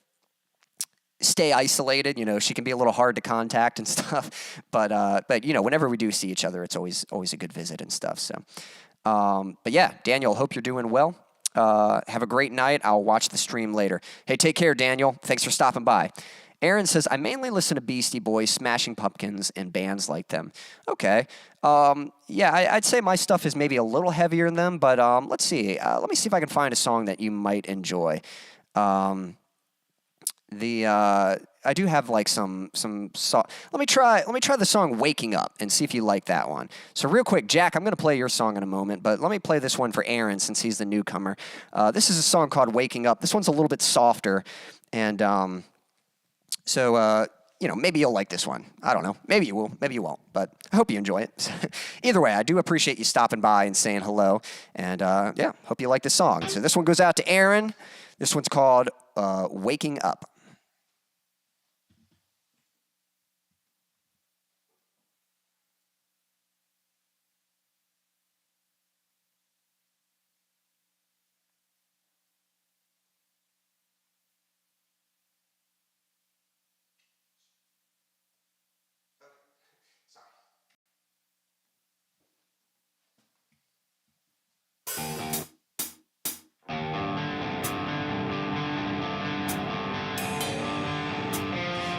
stay isolated. You know, she can be a little hard to contact and stuff. But you know, whenever we do see each other, it's always a good visit and stuff. So, but yeah, Daniel, hope you're doing well. Have a great night. I'll watch the stream later. Hey, take care, Daniel. Thanks for stopping by. Aaron says, I mainly listen to Beastie Boys, Smashing Pumpkins, and bands like them. Okay. Yeah, I'd say my stuff is maybe a little heavier than them, but let's see. Let me see if I can find a song that you might enjoy. I do have like some let me try the song Waking Up and see if you like that one. So real quick, Jack, I'm going to play your song in a moment, but let me play this one for Aaron since he's the newcomer. This is a song called Waking Up. This one's a little bit softer, and so, you know, maybe you'll like this one. I don't know. Maybe you will. Maybe you won't. But I hope you enjoy it. Either way, I do appreciate you stopping by and saying hello. And, yeah, hope you like this song. So this one goes out to Aaron. This one's called Waking Up.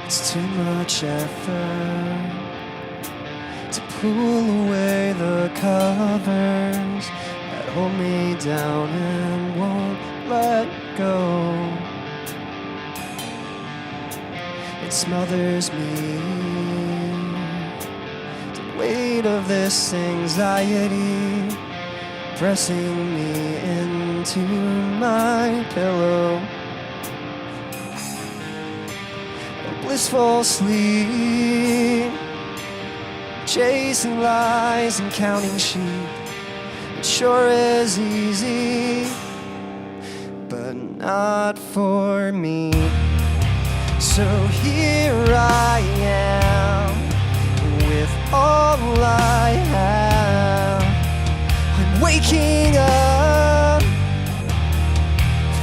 It's too much effort to pull away the covers that hold me down and won't let go. It smothers me, the weight of this anxiety pressing me into my pillow. Blissful sleep, chasing lies and counting sheep. It sure is easy, but not for me. So here I am, with all I have. I'm waking up,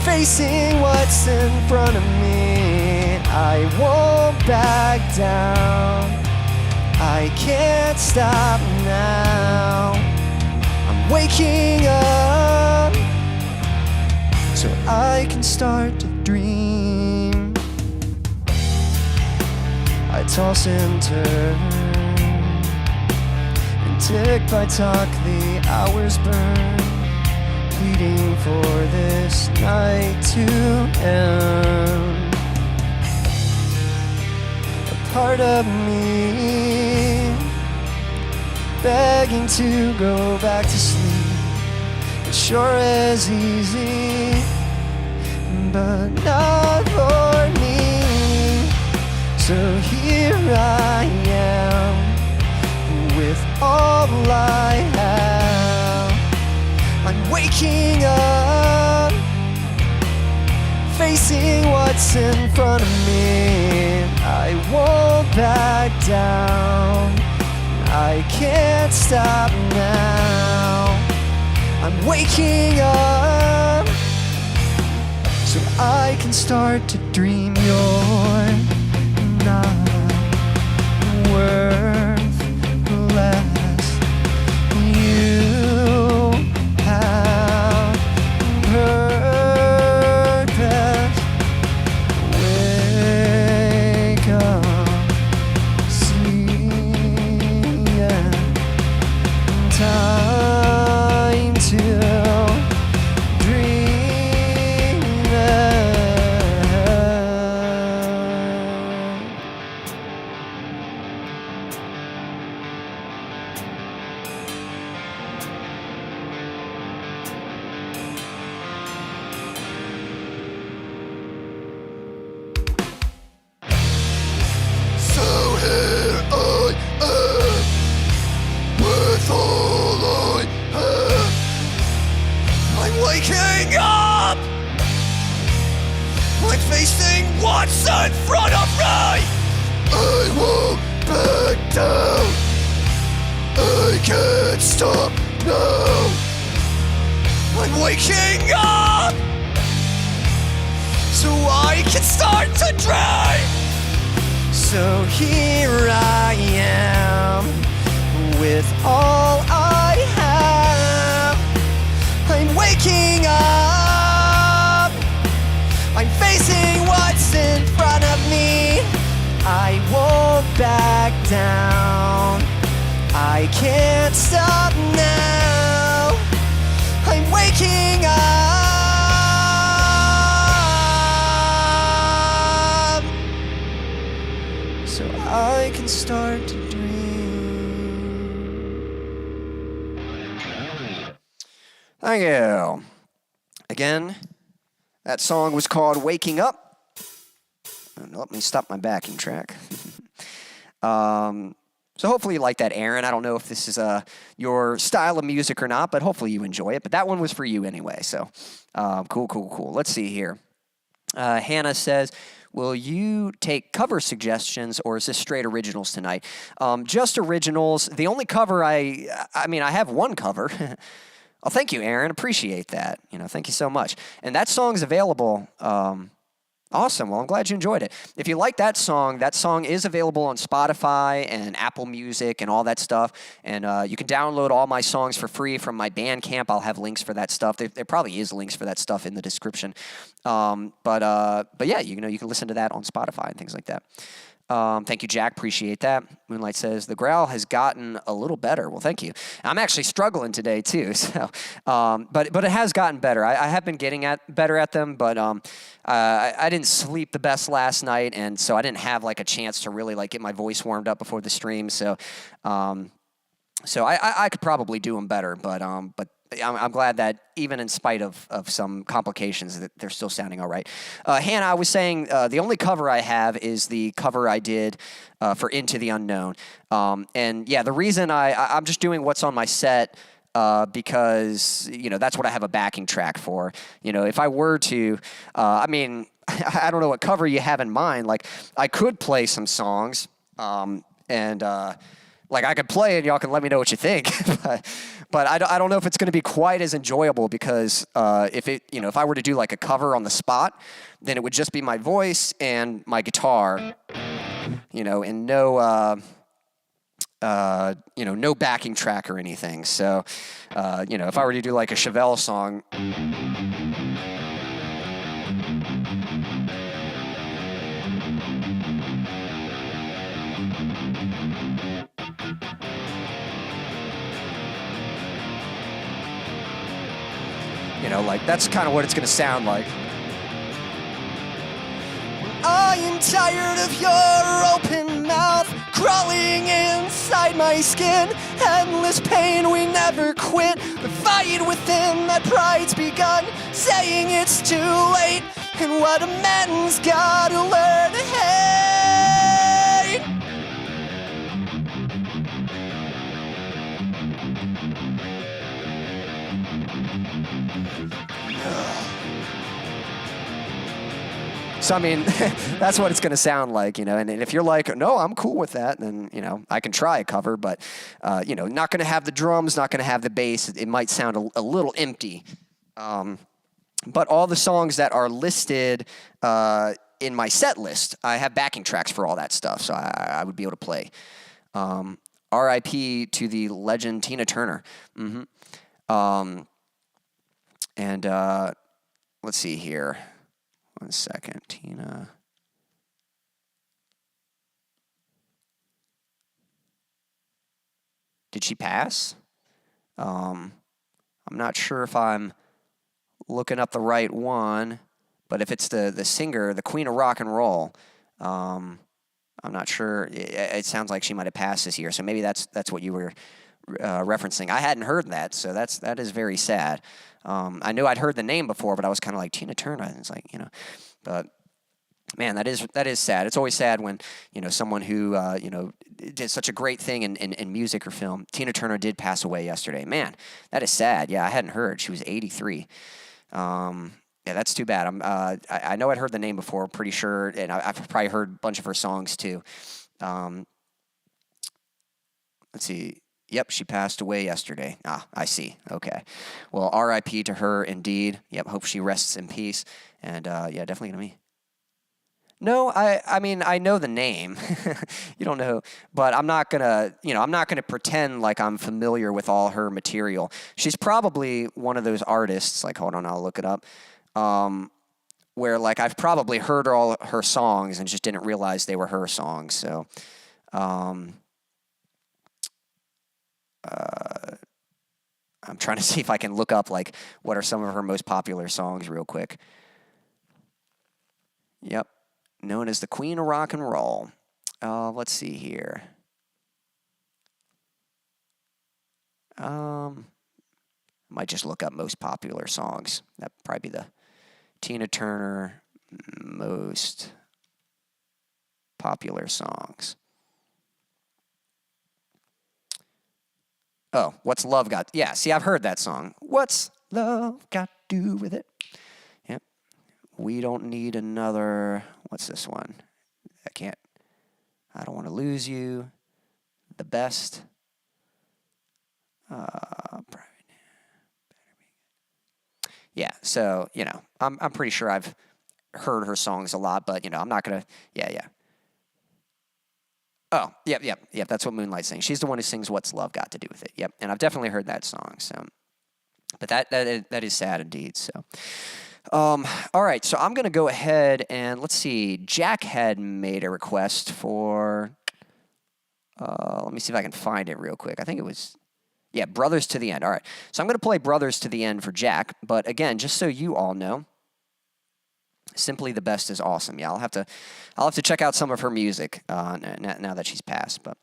facing what's in front of me. I won't back down, I can't stop now. I'm waking up, so I can start to dream. I toss and turn, and tick by talk the hours burn, pleading for this night to end. Part of me begging to go back to sleep. It sure is easy, but not for me. So here I am, with all I have. I'm waking up, facing what's in front of me. I won't back down, I can't stop now. I'm waking up, so I can start to dream you're not worth less. You have what's in front of me. I won't back down. I can't stop now. I'm waking up so I can start to dream. So here I am with all I have. I'm waking up. I'm facing what's in front of me. I won't back down. I can't stop now. I'm waking up so I can start to dream. Thank you. Again, that song was called Waking Up. And let me stop my backing track. So hopefully you like that, Aaron. I don't know if this is your style of music or not, but hopefully you enjoy it. But that one was for you anyway, so cool. Let's see here. Hannah says, will you take cover suggestions, or is this straight originals tonight? Just originals. The only cover I have one cover. Oh, thank you, Aaron. Appreciate that. Thank you so much. And that song's available. Awesome. Well, I'm glad you enjoyed it. If you like that song is available on Spotify and Apple Music and all that stuff. And you can download all my songs for free from my Bandcamp. I'll have links for that stuff. There probably is links for that stuff in the description. But yeah, you can listen to that on Spotify and things like that. Thank you, Jack. Appreciate that. Moonlight says, the growl has gotten a little better. Well, thank you. I'm actually struggling today, too. So, but it has gotten better. I have been getting better at them, but I didn't sleep the best last night, and so I didn't have a chance to really get my voice warmed up before the stream. So I could probably do them better, but I'm glad that even in spite of some complications, that they're still sounding all right. Hannah, I was saying the only cover I have is the cover I did for Into the Unknown. And yeah, the reason I'm just doing what's on my set because, that's what I have a backing track for. If I were to, I don't know what cover you have in mind. I could play some songs and I could play it, y'all can let me know what you think. but I don't know if it's going to be quite as enjoyable because if I were to do a cover on the spot, then it would just be my voice and my guitar, and no backing track or anything. So, if I were to do a Chevelle song. That's kind of what it's going to sound like. I am tired of your open mouth crawling inside my skin. Endless pain, we never quit. The fight within, that pride's begun. Saying it's too late, and what a man's gotta learn to hate. So, that's what it's going to sound like, and if you're like, no, I'm cool with that, then, I can try a cover, but, not going to have the drums, not going to have the bass. It might sound a little empty. But all the songs that are listed in my set list, I have backing tracks for all that stuff, so I would be able to play. R.I.P. to the legend Tina Turner. Mm-hmm. Let's see here. 1 second, Tina. Did she pass? I'm not sure if I'm looking up the right one, but if it's the singer, the queen of rock and roll, I'm not sure. It sounds like she might have passed this year, so maybe that's what you were referencing. I hadn't heard that, so that is very sad. I knew I'd heard the name before, but I was kind of like, Tina Turner. And it's but man, that is sad. It's always sad when someone who did such a great thing in music or film. Tina Turner did pass away yesterday. Man, that is sad. Yeah, I hadn't heard. She was 83. Yeah, that's too bad. I know I'd heard the name before, pretty sure, and I've probably heard a bunch of her songs too. Let's see. Yep, she passed away yesterday. Ah, I see. Okay. Well, R.I.P. to her indeed. Yep, hope she rests in peace. And yeah, definitely gonna be. No, I mean, I know the name. You don't know, but I'm not gonna, I'm not gonna pretend like I'm familiar with all her material. She's probably one of those artists, like, hold on, I'll look it up, where, like, I've probably heard all her songs and just didn't realize they were her songs, so, I'm trying to see if I can look up, like, what are some of her most popular songs real quick. Yep. Known as the Queen of Rock and Roll. Let's see here. Might just look up most popular songs. That'd probably be the Tina Turner most popular songs. Oh, What's Love Got... Yeah, see, I've heard that song. What's love got to do with it? Yep. We don't need another... What's this one? I don't want to lose you. The best. Yeah, so, I'm pretty sure I've heard her songs a lot, but, I'm not going to... Yeah. Oh, yep, that's what Moonlight's saying. She's the one who sings What's Love Got to Do with It. Yep, and I've definitely heard that song, so... But that is sad indeed, so... All right, so I'm going to go ahead and, let's see, Jack had made a request for, let me see if I can find it real quick. I think it was, yeah, Brothers to the End. All right, so I'm going to play Brothers to the End for Jack, but again, just so you all know, Simply the Best is awesome. Yeah, I'll have to check out some of her music now that she's passed. But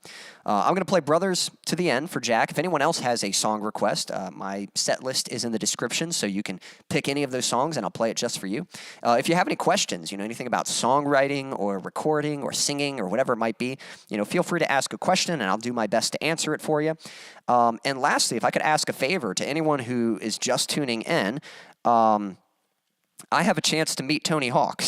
I'm going to play Brothers to the End for Jack. If anyone else has a song request, my set list is in the description, so you can pick any of those songs, and I'll play it just for you. If you have any questions, anything about songwriting or recording or singing or whatever it might be, feel free to ask a question, and I'll do my best to answer it for you. And lastly, if I could ask a favor to anyone who is just tuning in, I have a chance to meet Tony Hawk.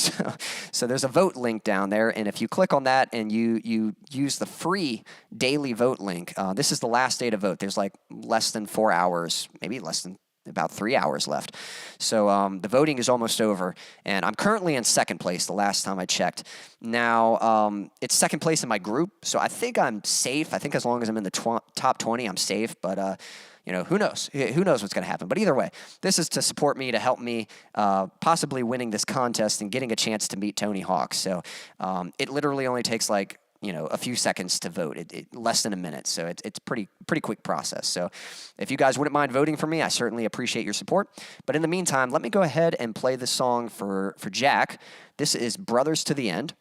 So there's a vote link down there, and if you click on that and you use the free daily vote link, this is the last day to vote. There's like less than 4 hours, maybe less than about 3 hours left. So the voting is almost over, and I'm currently in second place the last time I checked. Now, it's second place in my group, so I think I'm safe. I think as long as I'm in the top 20, I'm safe, but... who knows? Who knows what's going to happen? But either way, this is to support me, to help me possibly winning this contest and getting a chance to meet Tony Hawk. So it literally only takes like, a few seconds to vote, less than a minute. So it's pretty quick process. So if you guys wouldn't mind voting for me, I certainly appreciate your support. But in the meantime, let me go ahead and play this song for Jack. This is Brothers to the End.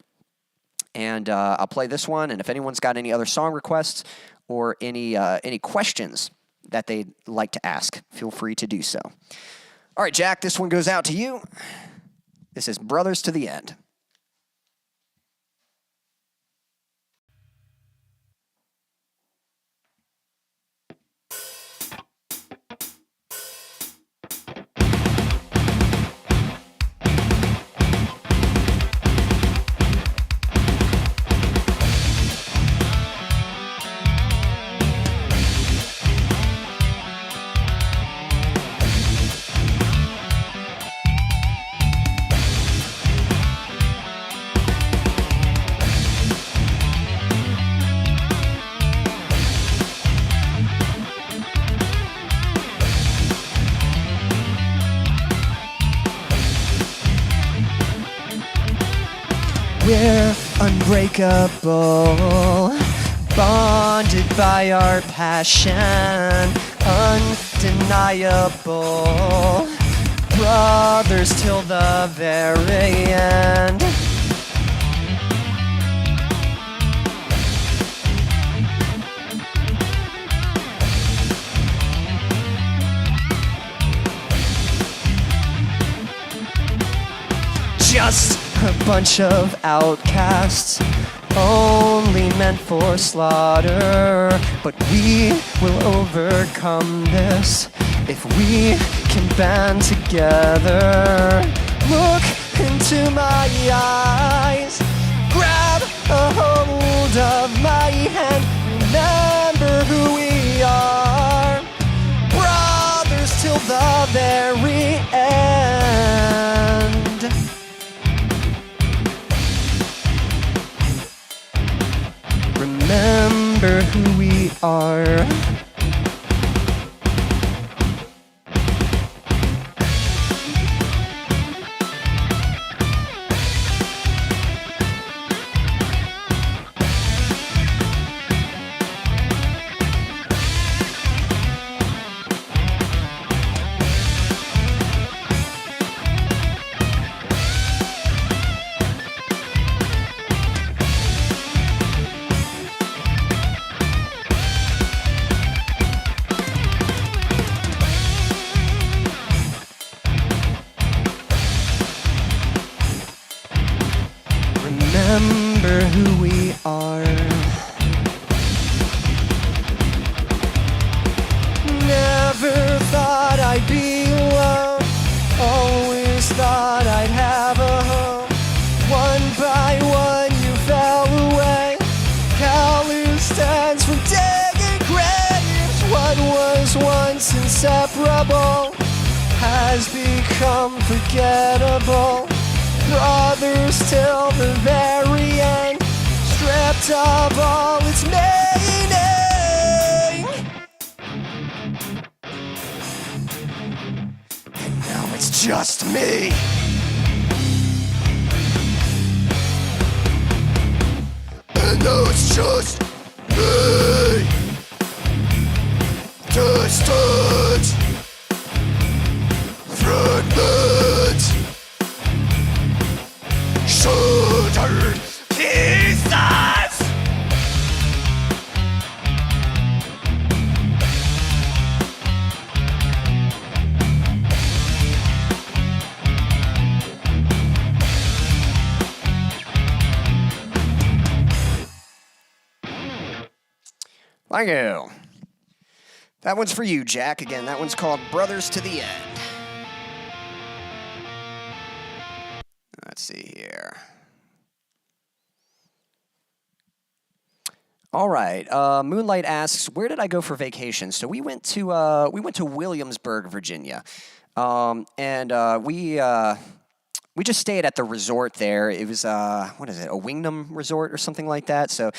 And I'll play this one. And if anyone's got any other song requests or any questions that they'd like to ask, feel free to do so. All right, Jack, this one goes out to you. This is Brothers to the End. We're unbreakable, bonded by our passion, undeniable, brothers till the very end. Just a bunch of outcasts, only meant for slaughter. But we will overcome this if we can band together. Look into my eyes, grab a hold of my hand, remember who we are, brothers till the very end. Remember who we are. Remember who we are. Never thought I'd be alone. Always thought I'd have a home. One by one you fell away. Callous stands from digging graves. What was once inseparable has become forgettable. Brothers till the very end, stripped of all its meaning. And now it's just me. And now it's just me. Distant fragments, shattered pieces. Thank you. That one's for you, Jack. Again, that one's called Brothers to the End. Let's see here. All right. Moonlight asks, "Where did I go for vacation?" So we went to Williamsburg, Virginia, and we just stayed at the resort there. It was what is it, a Wingham Resort or something like that. So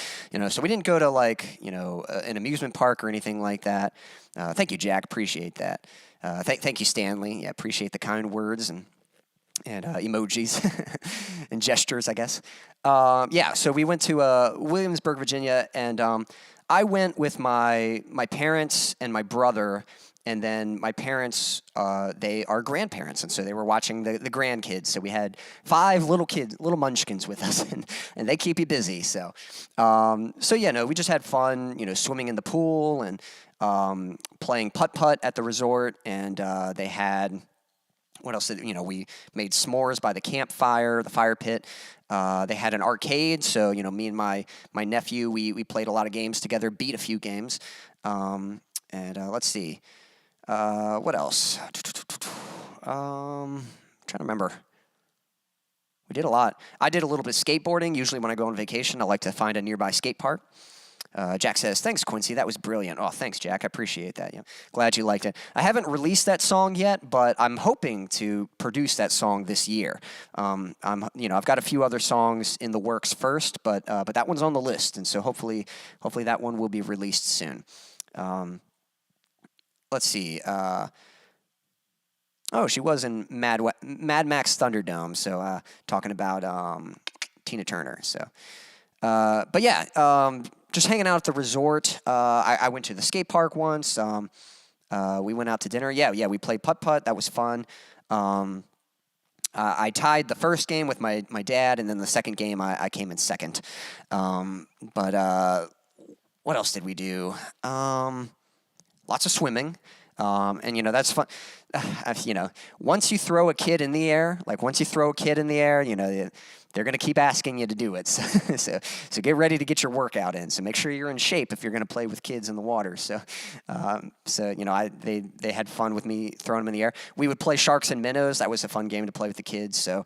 so we didn't go to like an amusement park or anything like that. Thank you, Jack. Appreciate that. Thank you, Stanley. Yeah, appreciate the kind words and emojis and gestures, I guess. Yeah, so we went to Williamsburg, Virginia, and I went with my parents and my brother, and then my parents, they are grandparents, and so they were watching the grandkids. So we had 5 little kids, little munchkins with us, and they keep you busy. So we just had fun, swimming in the pool and playing putt-putt at the resort, and they had... What else we made s'mores by the campfire, the fire pit. They had an arcade, so, me and my nephew, we played a lot of games together, beat a few games. Let's see. What else? I'm trying to remember. We did a lot. I did a little bit of skateboarding. Usually when I go on vacation, I like to find a nearby skate park. Jack says, "Thanks, Quincy. That was brilliant." Oh, thanks, Jack. I appreciate that. Yeah. Glad you liked it. I haven't released that song yet, but I'm hoping to produce that song this year. I've got a few other songs in the works first, but that one's on the list, and so hopefully that one will be released soon. Let's see. She was in Mad Max Thunderdome, so talking about Tina Turner. So, but yeah. Just hanging out at the resort. I went to the skate park once. We went out to dinner. Yeah, we played putt-putt. That was fun. I tied the first game with my dad, and then the second game I came in second. But what else did we do? Lots of swimming. And that's fun. you know, once you throw a kid in the air, you know, they're going to keep asking you to do it. So get ready to get your workout in. So make sure you're in shape if you're going to play with kids in the water. So you know, they had fun with me throwing them in the air. We would play sharks and minnows. That was a fun game to play with the kids. So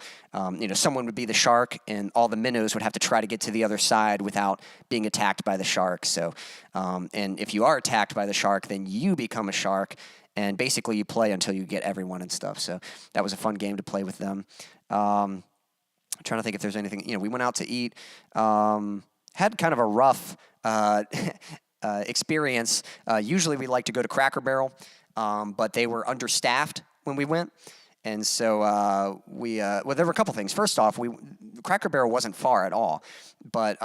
you know, someone would be the shark, and all the minnows would have to try to get to the other side without being attacked by the shark. So and if you are attacked by the shark, then you become a shark. And basically, you play until you get everyone and stuff. So that was a fun game to play with them. I'm trying to think if there's anything. You know, we went out to eat. Had kind of a rough experience. Usually, we like to go to Cracker Barrel, but they were understaffed when we went. And so well, there were a couple things. First off, Cracker Barrel wasn't far at all, but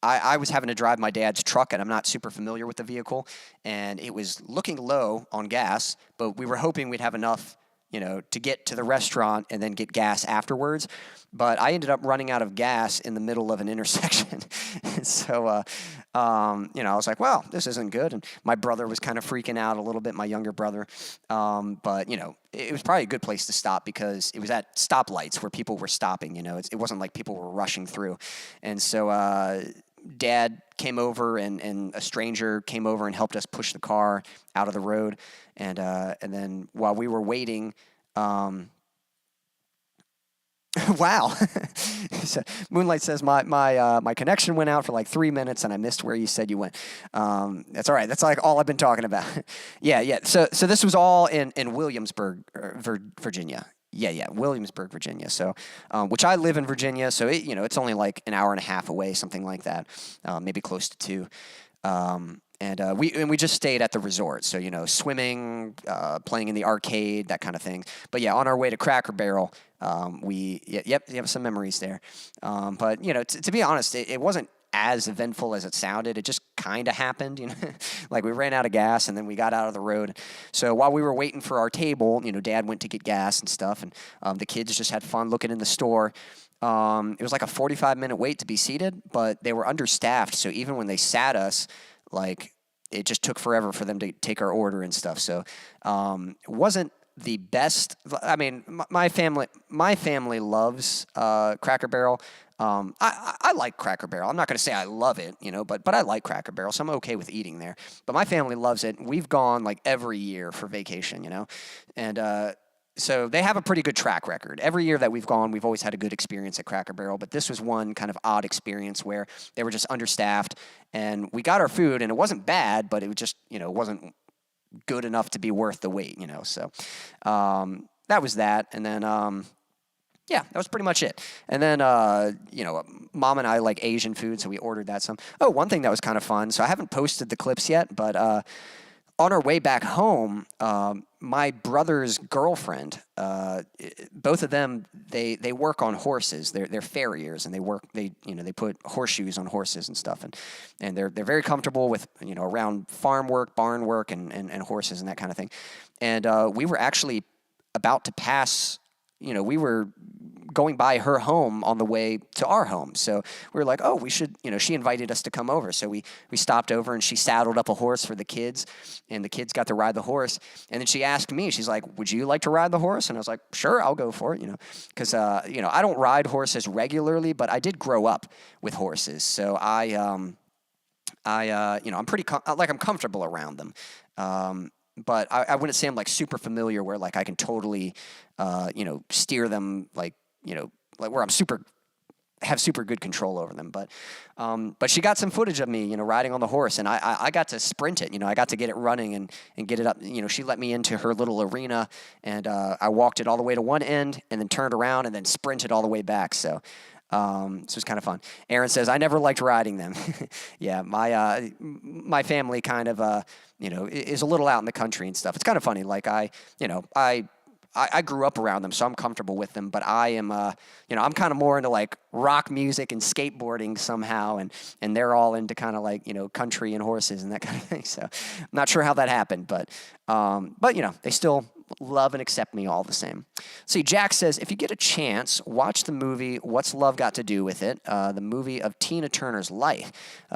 I was having to drive my dad's truck, and I'm not super familiar with the vehicle, and it was looking low on gas, but we were hoping we'd have enough, you know, to get to the restaurant and then get gas afterwards. But I ended up running out of gas in the middle of an intersection. And so, you know, I was like, well, this isn't good. And my brother was kind of freaking out a little bit, my younger brother. But, you know, it was probably a good place to stop because it was at stoplights where people were stopping, you know. It wasn't like people were rushing through. And so Dad came over and a stranger came over and helped us push the car out of the road. And then while we were waiting, wow. So Moonlight says my connection went out for like 3 minutes and I missed where you said you went. That's all right. That's like all I've been talking about. Yeah. So this was all in Williamsburg, Virginia. Yeah, Williamsburg, Virginia. So, which I live in Virginia, so it's only like an hour and a half away, something like that, maybe close to 2. And we just stayed at the resort, so swimming, playing in the arcade, that kind of thing. But yeah, on our way to Cracker Barrel, you have some memories there. But to be honest, it wasn't as eventful as it sounded. It just kind of happened, like we ran out of gas and then we got out of the road. So while we were waiting for our table, Dad went to get gas and stuff, and the kids just had fun looking in the store. It was like a 45-minute wait to be seated, but they were understaffed, so even when they sat us, like, it just took forever for them to take our order and stuff. So it wasn't the best. I mean, my family loves Cracker Barrel. I like Cracker Barrel. I'm not going to say I love it, but I like Cracker Barrel, so I'm okay with eating there. But my family loves it. We've gone like every year for vacation, and so they have a pretty good track record. Every year that we've gone, we've always had a good experience at Cracker Barrel, but this was one kind of odd experience where they were just understaffed, and we got our food, and it wasn't bad, but it was just, it wasn't good enough to be worth the wait, So that was that, and then yeah, that was pretty much it. And then, Mom and I like Asian food, so we ordered that some. Oh, one thing that was kind of fun, so I haven't posted the clips yet, but on our way back home, my brother's girlfriend, both of them, they work on horses. They're farriers, and they put horseshoes on horses and stuff, and they're very comfortable with around farm work, barn work, and horses and that kind of thing. And we were actually about to pass. We were going by her home on the way to our home. So we were like, oh, we should, she invited us to come over. So we stopped over, and she saddled up a horse for the kids, and the kids got to ride the horse. And then she asked me, she's like, would you like to ride the horse? And I was like, sure, I'll go for it, because, I don't ride horses regularly, but I did grow up with horses. So I'm pretty, I'm comfortable around them. But I wouldn't say I'm like super familiar where like I can totally, steer them like where I'm have super good control over them. But she got some footage of me, riding on the horse, and I got to sprint it. I got to get it running and get it up. She let me into her little arena, and I walked it all the way to one end and then turned around and then sprinted all the way back. So it was kind of fun. Aaron says, I never liked riding them. Yeah, my family kind of, is a little out in the country and stuff. It's kind of funny. Like I grew up around them, so I'm comfortable with them, but I am, I'm kind of more into like rock music and skateboarding somehow, and they're all into kind of like, country and horses and that kind of thing. So I'm not sure how that happened, but they still love and accept me all the same. See, Jack says, if you get a chance, watch the movie What's Love Got to Do with It, the movie of Tina Turner's life.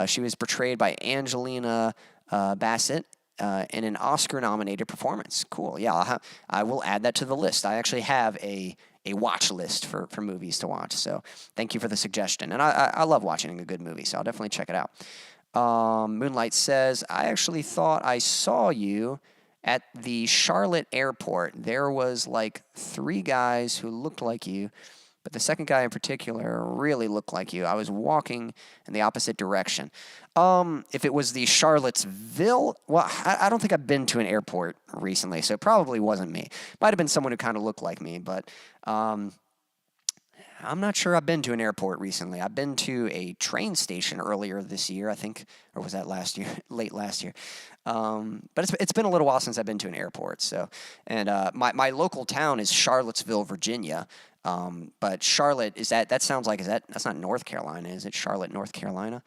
She was portrayed by Angelina Bassett in an Oscar-nominated performance. Cool. Yeah, I will add that to the list. I actually have a watch list for movies to watch. So thank you for the suggestion. And I love watching a good movie, so I'll definitely check it out. Moonlight says, I actually thought I saw you at the Charlotte airport. There was like 3 guys who looked like you, but the second guy in particular really looked like you. I was walking in the opposite direction. If it was the Charlottesville, well, I don't think I've been to an airport recently, so it probably wasn't me. Might have been someone who kind of looked like me, but I'm not sure I've been to an airport recently. I've been to a train station earlier this year, I think, or was that last year? Late last year. But it's been a little while since I've been to an airport. So, and my local town is Charlottesville, Virginia. But Charlotte, that sounds like, that's not North Carolina, is it? Charlotte, North Carolina?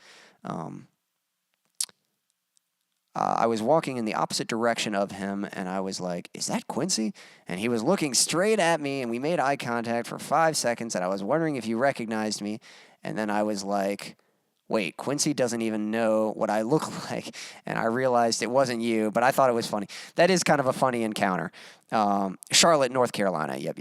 I was walking in the opposite direction of him, and I was like, is that Quincy? And he was looking straight at me, and we made eye contact for 5 seconds, and I was wondering if he recognized me. And then I was like, wait, Quincy doesn't even know what I look like. And I realized it wasn't you, but I thought it was funny. That is kind of a funny encounter. Charlotte, North Carolina. Yep.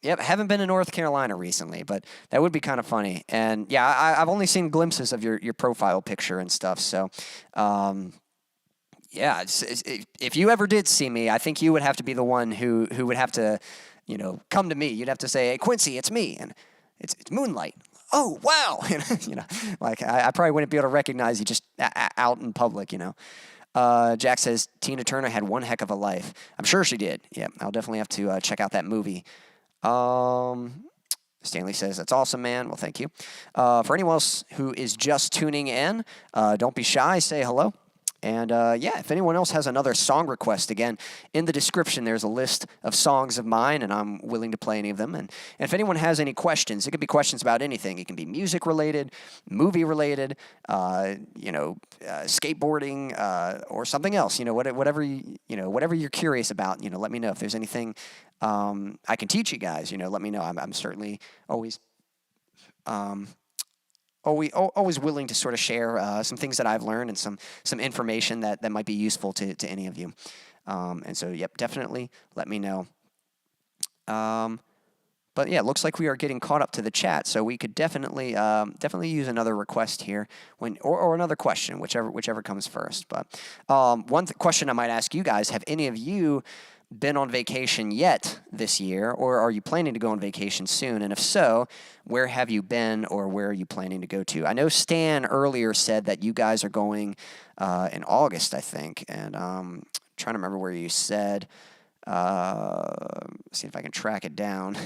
Yep, haven't been to North Carolina recently, but that would be kind of funny. And yeah, I've only seen glimpses of your profile picture and stuff. So, yeah, if you ever did see me, I think you would have to be the one who would have to, come to me. You'd have to say, "Hey, Quincy, it's me," and it's Moonlight. Oh, wow! Like I probably wouldn't be able to recognize you just out in public. Jack says Tina Turner had one heck of a life. I'm sure she did. Yeah, I'll definitely have to check out that movie. Stanley says, that's awesome, man. Well, thank you. For anyone else who is just tuning in, don't be shy. Say hello. And yeah, if anyone else has another song request, again, in the description, there's a list of songs of mine, and I'm willing to play any of them. And if anyone has any questions, it could be questions about anything. It can be music related, movie related, skateboarding, or something else. Whatever you're curious about. Let me know if there's anything I can teach you guys. Let me know. I'm certainly always willing to sort of share some things that I've learned and some information that might be useful to any of you. And so, yep, definitely let me know. But yeah, it looks like we are getting caught up to the chat, so we could definitely use another request here or another question, whichever comes first. But one question I might ask you guys: have any of you been on vacation yet this year, or are you planning to go on vacation soon? And if so, where have you been, or where are you planning to go to? I know Stan earlier said that you guys are going in August, I think, and trying to remember where you said. See if I can track it down.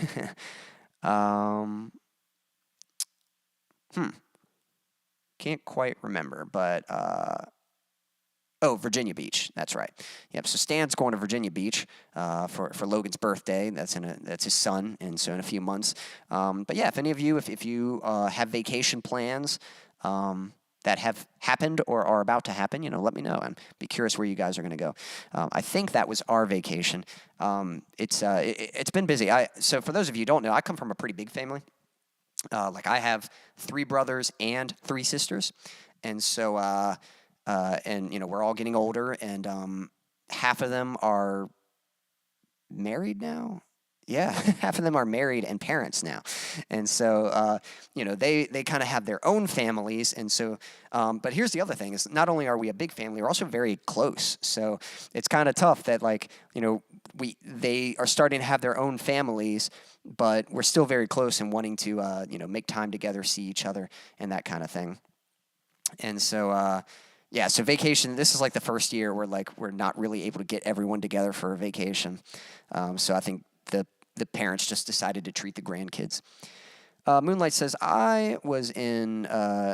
Can't quite remember, but Virginia Beach. That's right. Yep. So Stan's going to Virginia Beach for Logan's birthday. That's his son, and so in a few months. But yeah, if any of you, if you have vacation plans that have happened or are about to happen, let me know. And be curious where you guys are going to go. I think that was our vacation. It's been busy. So for those of you who don't know, I come from a pretty big family. Like I have 3 brothers and 3 sisters, and so we're all getting older, and half of them are married now. Yeah, half of them are married and parents now. And so, they kind of have their own families. And so, but here's the other thing is not only are we a big family, we're also very close. So it's kind of tough that they are starting to have their own families, but we're still very close and wanting to, make time together, see each other and that kind of thing. And so, yeah, so vacation, this is like the first year where we're not really able to get everyone together for a vacation. So I think the parents just decided to treat the grandkids. Moonlight says, I was in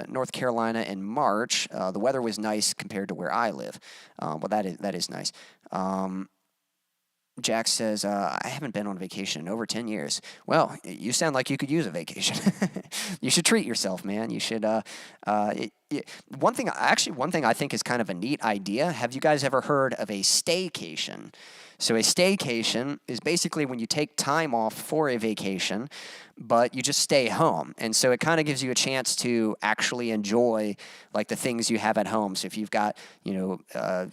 North Carolina in March. The weather was nice compared to where I live. Well, that is nice. Jack says, I haven't been on vacation in over 10 years. Well, you sound like you could use a vacation. You should treat yourself, man. You should, one thing I think is kind of a neat idea. Have you guys ever heard of a staycation? So a staycation is basically when you take time off for a vacation, but you just stay home. And so it kind of gives you a chance to actually enjoy like the things you have at home. So if you've got, a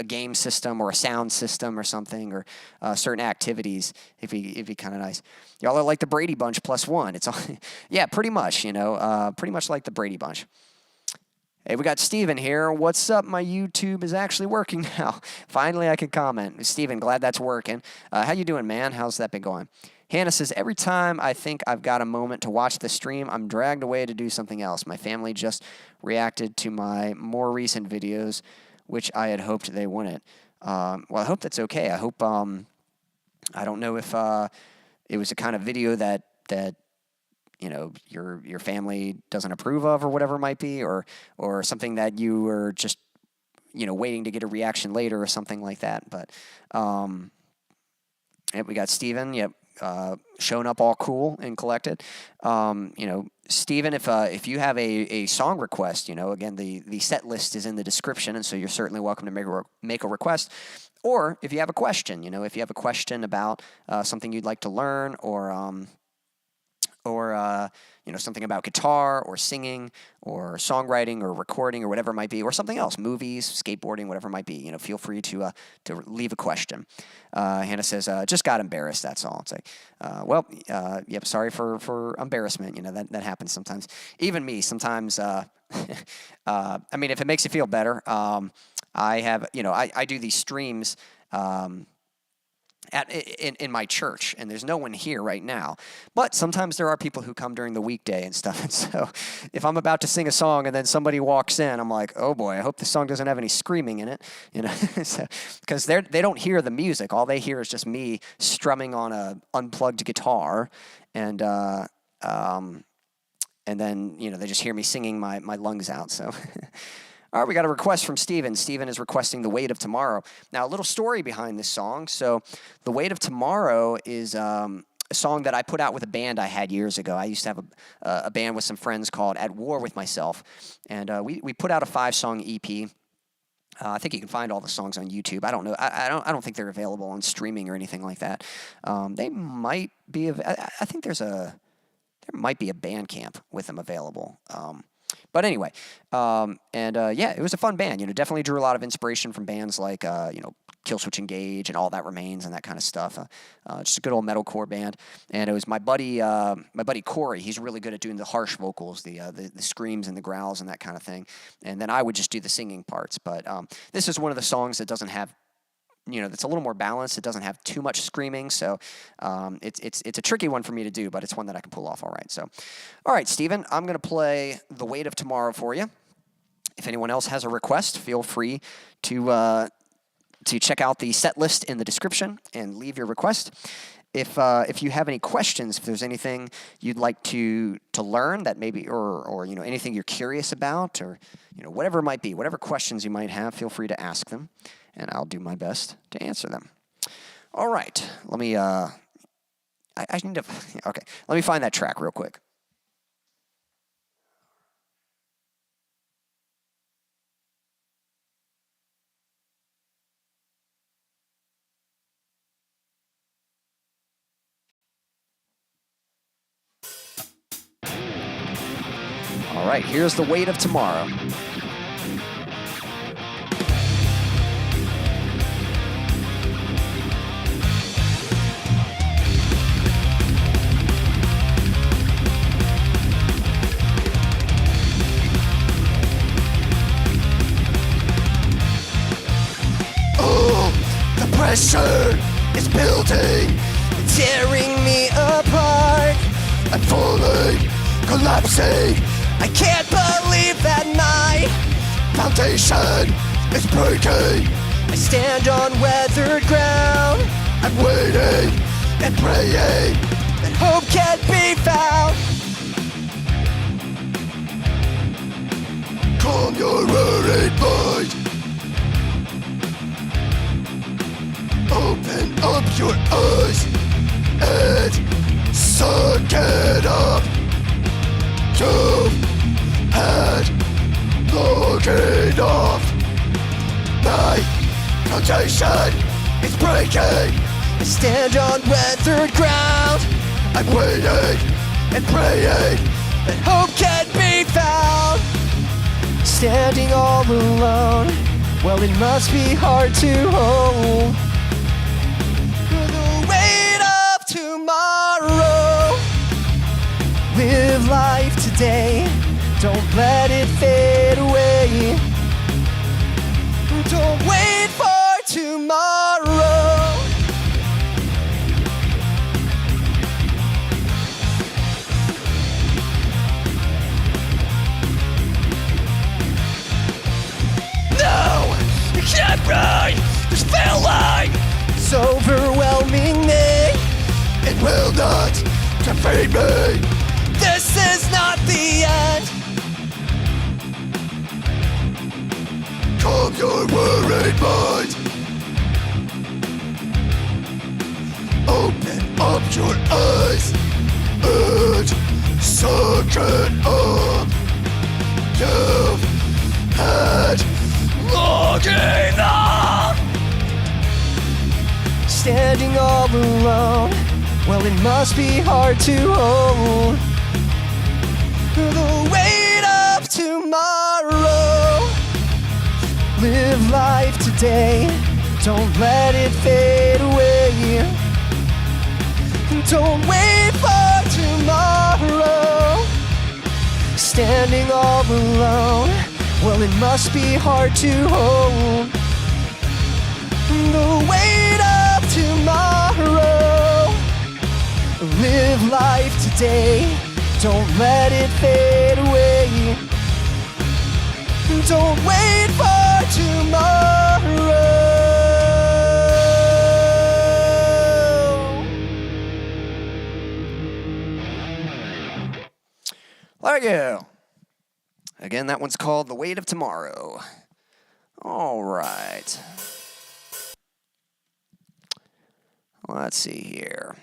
game system or a sound system or something, or certain activities, it'd be kind of nice. Y'all are like the Brady Bunch +1. It's all, yeah, pretty much, pretty much like the Brady Bunch. Hey, we got Steven here. What's up? My YouTube is actually working now. Finally, I can comment. Steven, glad that's working. How you doing, man? How's that been going? Hannah says, every time I think I've got a moment to watch the stream, I'm dragged away to do something else. My family just reacted to my more recent videos, which I had hoped they wouldn't. Well, I hope that's okay. I hope, I don't know if it was a kind of video that your family doesn't approve of or whatever it might be, or something that you were just, waiting to get a reaction later or something like that. But, we got Steven, yep, showing up all cool and collected. Steven, if you have a song request, again, the set list is in the description, and so you're certainly welcome to make a request. Or if you have a question, if you have a question about something you'd like to learn, or something about guitar or singing or songwriting or recording or whatever it might be, or something else, movies, skateboarding, whatever it might be, feel free to leave a question. Hannah says, just got embarrassed, that's all. It's like, yep, sorry for embarrassment. That happens sometimes. Even me, sometimes, I mean, if it makes you feel better, I have, I do these streams, in my church, and there's no one here right now. But sometimes there are people who come during the weekday and stuff. And so if I'm about to sing a song and then somebody walks in, I'm like, oh boy, I hope this song doesn't have any screaming in it, because they don't hear the music. All they hear is just me strumming on a unplugged guitar, and then they just hear me singing my lungs out. So. All right, we got a request from Steven. Steven is requesting The Weight of Tomorrow. Now, a little story behind this song. So, The Weight of Tomorrow is a song that I put out with a band I had years ago. I used to have a band with some friends called At War With Myself. And we put out a 5-song EP. I think you can find all the songs on YouTube. I don't know. I don't think they're available on streaming or anything like that. They might be. I think there might be a Bandcamp with them available. But anyway, it was a fun band. Definitely drew a lot of inspiration from bands like, Killswitch Engage and All That Remains and that kind of stuff. Just a good old metalcore band. And it was my buddy Corey. He's really good at doing the harsh vocals, the screams and the growls and that kind of thing. And then I would just do the singing parts. But this is one of the songs that doesn't have, that's a little more balanced. It doesn't have too much screaming, so it's a tricky one for me to do, but it's one that I can pull off all right. So, all right, Steven, I'm going to play The Weight of Tomorrow for you. If anyone else has a request, feel free to check out the set list in the description and leave your request. If you have any questions, if there's anything you'd like to learn that maybe, or anything you're curious about, or whatever it might be, whatever questions you might have, feel free to ask them, and I'll do my best to answer them. All right, let me. I need to. Okay, let me find that track real quick. All right, here's The Weight of Tomorrow. Oh, the pressure is building, tearing me apart. I'm falling, collapsing. I can't believe that my foundation is breaking. I stand on weathered ground. I'm waiting and praying that hope can be found. Calm your worried mind. Open up your eyes and suck it up. You've had logging off. My foundation is breaking. I stand on weathered ground. I'm waiting and praying that hope can be found. Standing all alone, well, it must be hard to hold the weight of tomorrow. Live life today, don't let it fade away. Don't wait for tomorrow. No, you can't run this feeling. It's overwhelming me. It will not defeat me. This is not the end. Calm your worried mind. Open up your eyes and suck it up. You've had long enough. Standing all alone, well, it must be hard to hold the weight of tomorrow. Live life today, don't let it fade away. Don't wait for tomorrow. Standing all alone, well, it must be hard to hold the weight of tomorrow. Live life today, don't let it fade away. Don't wait for tomorrow. Thank you. Again, that one's called The Weight of Tomorrow. All right. Let's see here.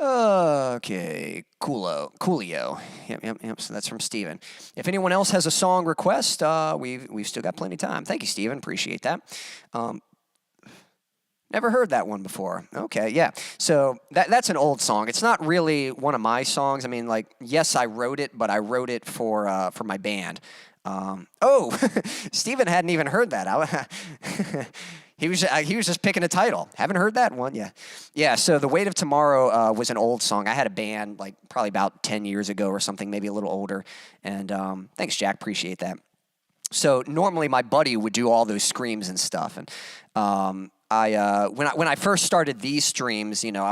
Okay, Coolio. Yep. So that's from Steven. If anyone else has a song request, we've still got plenty of time. Thank you, Steven. Appreciate that. Never heard that one before. Okay, yeah. So that's an old song. It's not really one of my songs. I mean, like, yes, I wrote it, but I wrote it for my band. Steven hadn't even heard that. He was just picking a title. Haven't heard that one yet. Yeah, so The Weight of Tomorrow was an old song. I had a band like probably about 10 years ago or something, maybe a little older. And thanks, Jack. Appreciate that. So normally my buddy would do all those screams and stuff. And when I first started these streams, you know,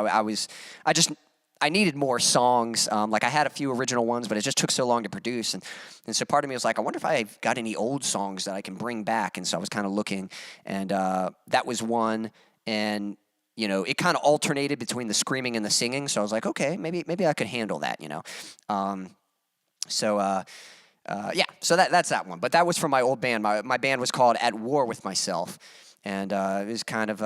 I needed more songs. Like I had a few original ones, but it just took so long to produce. And so part of me was like, I wonder if I've got any old songs that I can bring back. And so I was kind of looking, and that was one. And, you know, it kind of alternated between the screaming and the singing. So I was like, okay, maybe I could handle that, you know. So that's that one. But that was from my old band. My band was called At War With Myself. And it was kind of...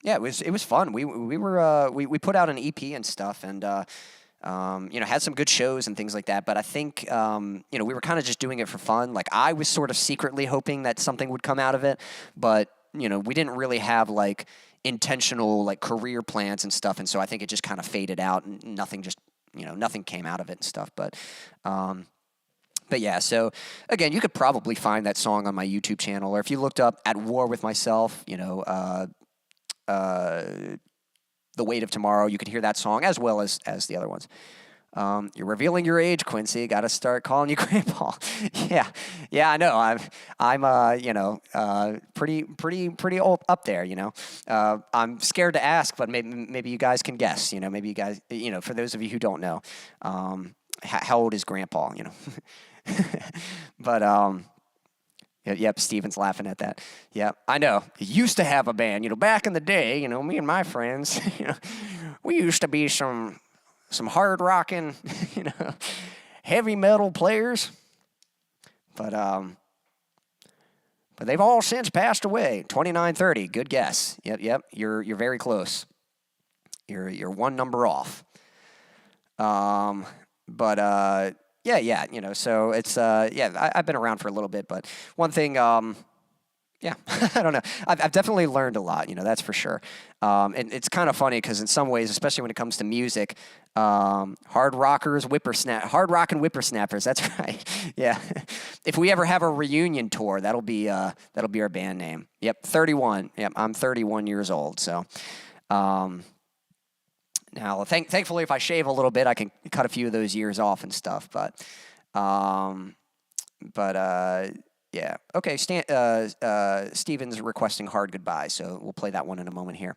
yeah, it was fun. We put out an EP and stuff, and you know, had some good shows and things like that. But I think you know, we were kind of just doing it for fun. Like I was sort of secretly hoping that something would come out of it, but you know, we didn't really have like intentional like career plans and stuff. And so I think it just kind of faded out, and nothing came out of it and stuff. But yeah, so again, you could probably find that song on my YouTube channel, or if you looked up At War With Myself, you know. The Weight of Tomorrow, you could hear that song as well as the other ones. You're revealing your age, Quincy. Got to start calling you Grandpa. yeah, I know. I'm you know, pretty old up there. You know, I'm scared to ask, but maybe you guys can guess. You know, maybe you guys, you know, for those of you who don't know, how old is Grandpa? You know, but Yep, Steven's laughing at that. Yeah, I know. He used to have a band. You know, back in the day, you know, me and my friends, you know, we used to be some hard rocking, you know, heavy metal players. But they've all since passed away. 29, 30. Good guess. Yep. You're very close. You're one number off. yeah. You know, so it's I've been around for a little bit, but one thing. Yeah, I don't know. I've definitely learned a lot, you know, that's for sure. And it's kind of funny because in some ways, especially when it comes to music, hard rock and whippersnappers. That's right. Yeah. If we ever have a reunion tour, that'll be our band name. Yep, 31. Yep, I'm 31 years old. So now, thankfully, if I shave a little bit, I can cut a few of those years off and stuff. But yeah. Okay. Steven's requesting "Hard Goodbye," so we'll play that one in a moment here.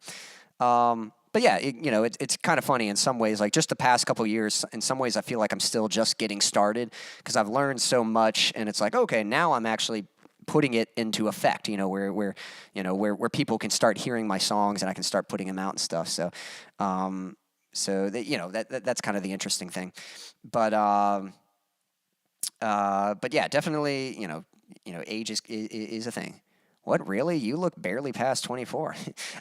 But yeah, it's kind of funny in some ways. Like just the past couple years, in some ways, I feel like I'm still just getting started because I've learned so much, and it's like, okay, now I'm actually putting it into effect. You know, where people can start hearing my songs and I can start putting them out and stuff. So, that's kind of the interesting thing. But yeah, definitely, age is a thing. What, really? You look barely past 24.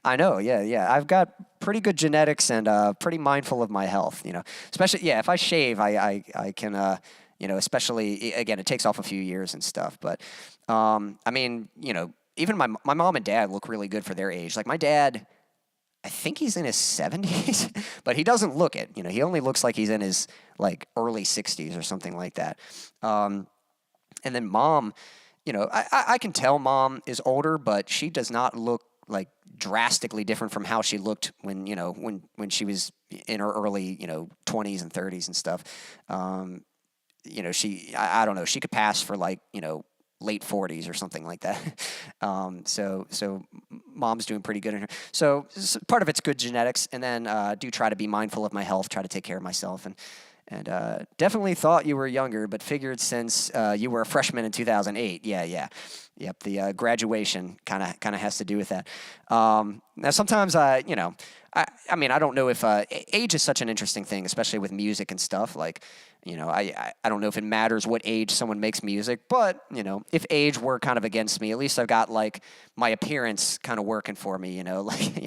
I know, yeah. I've got pretty good genetics and pretty mindful of my health, Especially, yeah, if I shave, I can, especially, again, it takes off a few years and stuff. But, I mean, even my mom and dad look really good for their age. Like my dad, I think he's in his 70s, but he doesn't look it. He only looks like he's in his, like, early 60s or something like that. And then mom, I can tell mom is older, but she does not look like drastically different from how she looked when she was in her early, 20s and 30s and stuff. I don't know, she could pass for like, late 40s or something like that. So mom's doing pretty good in her. So part of it's good genetics, and then do try to be mindful of my health, try to take care of myself, and definitely thought you were younger, but figured since you were a freshman in 2008, yep, the graduation kind of has to do with that. Now sometimes I mean, I don't know if age is such an interesting thing, especially with music and stuff. Like, I don't know if it matters what age someone makes music, but, if age were kind of against me, at least I've got, like, my appearance kind of working for me, like,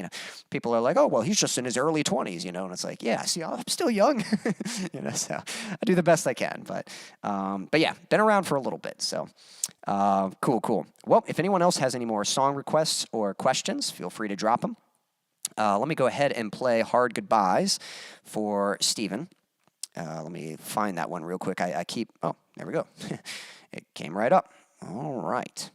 people are like, oh, well, he's just in his early 20s, and it's like, yeah, see, I'm still young, so I do the best I can, but yeah, been around for a little bit, so cool. Well, if anyone else has any more song requests or questions, feel free to drop them. Let me go ahead and play Hard Goodbyes for Steven. Let me find that one real quick. Oh, there we go. It came right up. All right.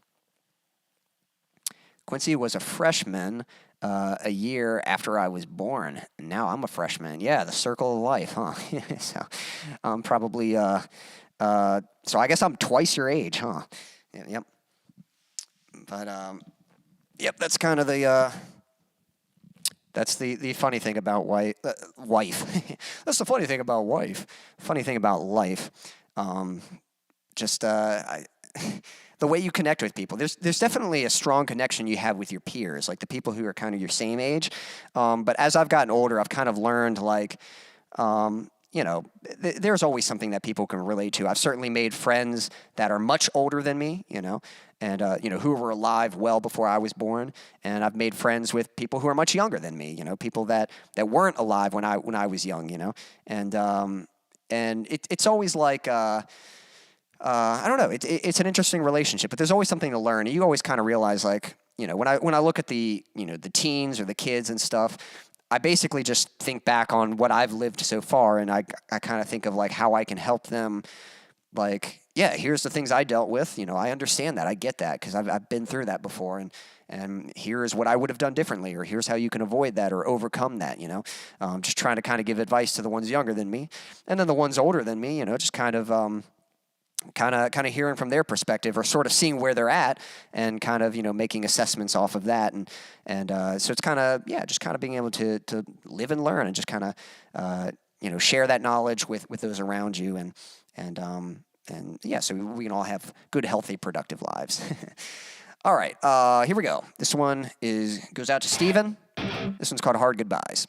Quincy was a freshman a year after I was born. And now I'm a freshman. Yeah, the circle of life, huh? So I'm probably, so I guess I'm twice your age, huh? Yep. But, yep, that's kind of the, that's the funny thing about wife. That's the funny thing about wife. Funny thing about life. The way you connect with people. There's definitely a strong connection you have with your peers, like the people who are kind of your same age. But as I've gotten older, I've kind of learned, like, there's always something that people can relate to. I've certainly made friends that are much older than me, and who were alive well before I was born. And I've made friends with people who are much younger than me, people that weren't alive when I was young, and it's always like, I don't know, it's an interesting relationship, but there's always something to learn. You always kind of realize, like, when I look at the teens or the kids and stuff, I basically just think back on what I've lived so far, and I kind of think of, like, how I can help them. Like, yeah, here's the things I dealt with. I understand that. I get that because I've been through that before, and here's what I would have done differently, or here's how you can avoid that or overcome that. Just trying to kind of give advice to the ones younger than me, and then the ones older than me. Just kind of hearing from their perspective, or sort of seeing where they're at, and kind of making assessments off of that, and so it's kind of just kind of being able to live and learn, and just kind of share that knowledge with those around you, and yeah, so we can all have good, healthy, productive lives. All right, here we go. This one goes out to Steven. This one's called Hard Goodbyes.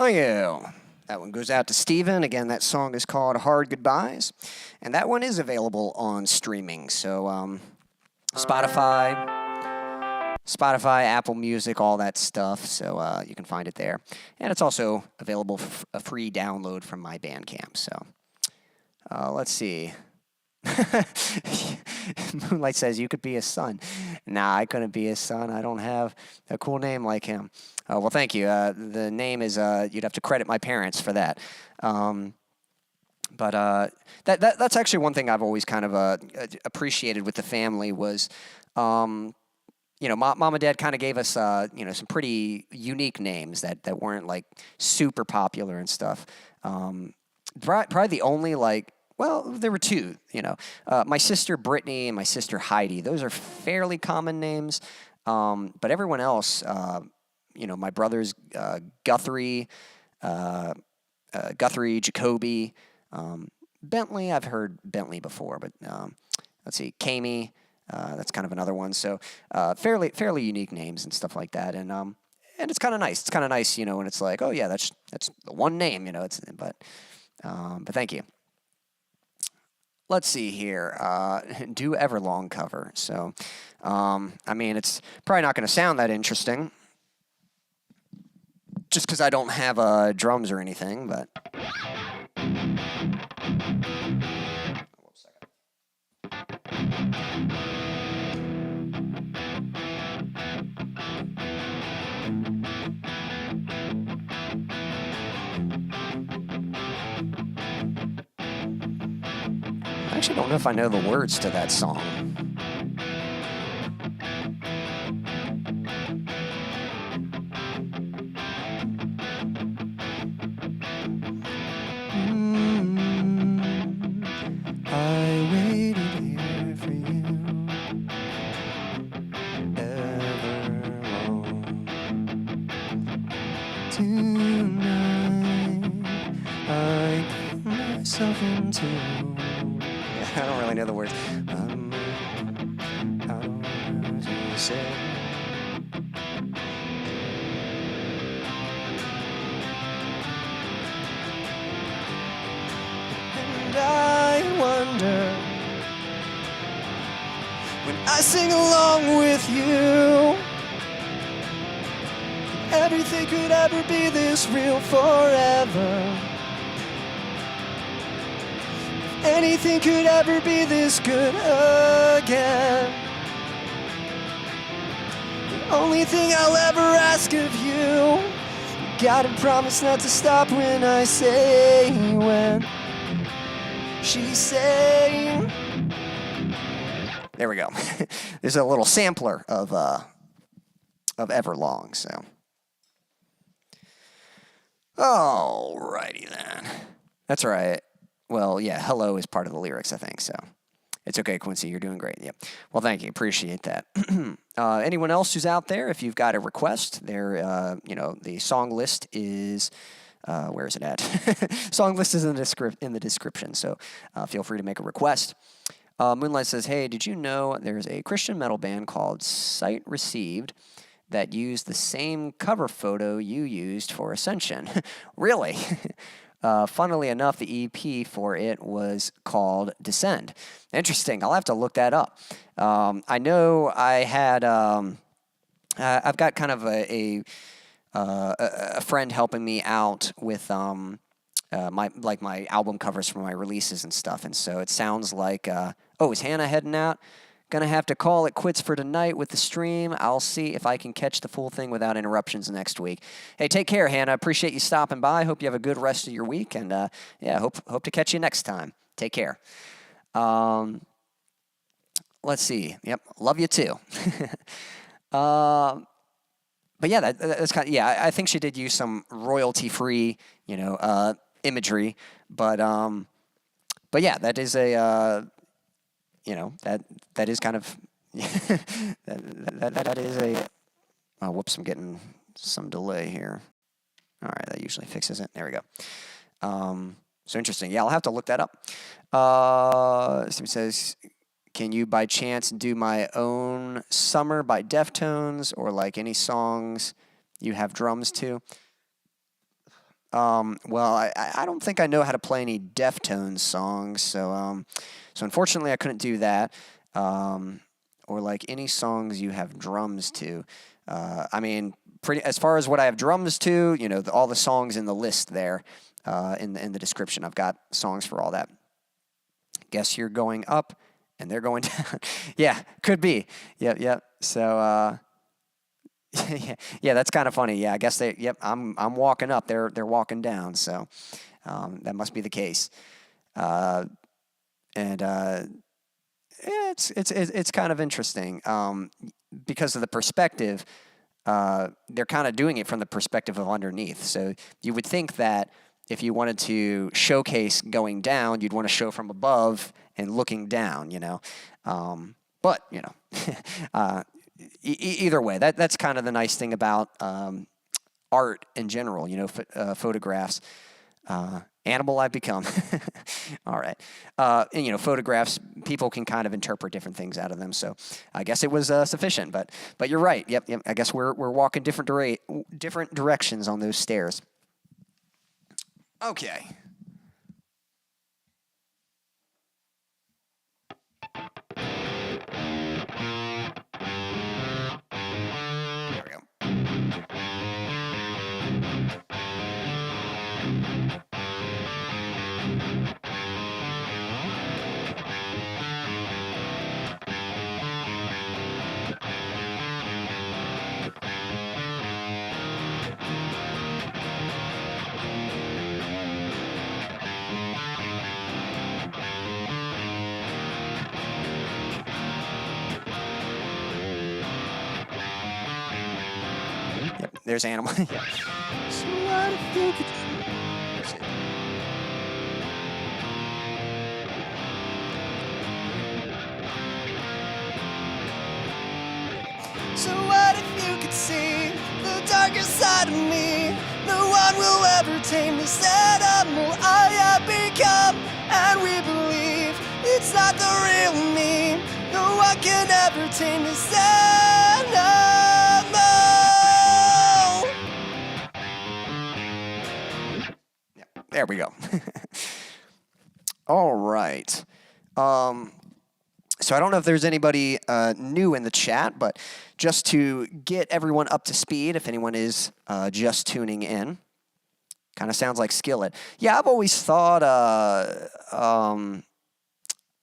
Thank you. That one goes out to Steven. Again, that song is called Hard Goodbyes. And that one is available on streaming. So Spotify, Apple Music, all that stuff. So you can find it there. And it's also available for a free download from my Bandcamp. So let's see. Moonlight says, you could be his son. Nah, I couldn't be his son. I don't have a cool name like him. Well, thank you. The name is, you'd have to credit my parents for that. But that's actually one thing I've always kind of appreciated with the family was, mom and dad kind of gave us, some pretty unique names that weren't like super popular and stuff. Probably the only well, there were two, my sister Brittany and my sister Heidi. Those are fairly common names. But everyone else, my brothers, Guthrie, Jacoby, Bentley. I've heard Bentley before, but let's see, Kane. That's kind of another one. So fairly unique names and stuff like that. And it's kind of nice. It's kind of nice, when it's like, oh yeah, that's the one name, but thank you. Let's see here. Do Everlong cover. So, it's probably not going to sound that interesting, just because I don't have drums or anything. But I actually don't know if I know the words to that song. I waited here for you everlong. Tonight I put myself into. I don't really know the words. How do you say? And I wonder when I sing along with you, everything could ever be this real forever. Anything could ever be this good again. The only thing I'll ever ask of you, gotta promise not to stop when I say when. She's saying. There we go. There's a little sampler of Everlong, so. Alrighty then. That's right. Well, yeah, hello is part of the lyrics, I think, so. It's okay, Quincy, you're doing great. Yep. Well, thank you. Appreciate that. Anyone else who's out there, if you've got a request, the song list is, where is it at? Song list is in the description, so feel free to make a request. Moonlight says, hey, did you know there's a Christian metal band called Sight Received that used the same cover photo you used for Ascension? Really? Funnily enough, the EP for it was called Descend. Interesting. I'll have to look that up. I know I had. I've got kind of a friend helping me out with my album covers for my releases and stuff, and so it sounds like. Is Hannah heading out? Gonna have to call it quits for tonight with the stream. I'll see if I can catch the full thing without interruptions next week. Hey, take care, Hannah. Appreciate you stopping by. Hope you have a good rest of your week, and hope to catch you next time. Take care. Let's see. Yep, love you too. But yeah, that's kind of, I think she did use some royalty-free, imagery, but yeah, that is a. That is kind of that is a. Oh, whoops! I'm getting some delay here. All right, that usually fixes it. There we go. So interesting. Yeah, I'll have to look that up. Somebody says, can you by chance do My Own Summer by Deftones or like any songs you have drums to? Well, I don't think I know how to play any Deftones songs, so unfortunately I couldn't do that. Or like any songs you have drums to. I mean, as far as what I have drums to, all the songs in the list there, in the description. I've got songs for all that. Guess you're going up, and they're going down. Yeah, could be. Yep. So, yeah, that's kind of funny. Yeah, I guess I'm walking up. They're walking down. So, that must be the case. It's kind of interesting because of the perspective. They're kind of doing it from the perspective of underneath. So you would think that if you wanted to showcase going down, you'd want to show from above and looking down, But, either way, that's kind of the nice thing about art in general, photographs. Animal I've become. All right. And, photographs, people can kind of interpret different things out of them. So I guess it was sufficient. But you're right. Yep. I guess we're walking different directions on those stairs. Okay. There we go. Yep, there's Animal. Yeah. So what if you could... So what if you could see the darker side of me? No one will ever tame this animal I have become. And we believe it's not the real me. No one can ever tame this animal. Yeah, there we go. All right. So I don't know if there's anybody new in the chat, but just to get everyone up to speed, if anyone is just tuning in, kind of sounds like Skillet. Yeah, I've always thought, I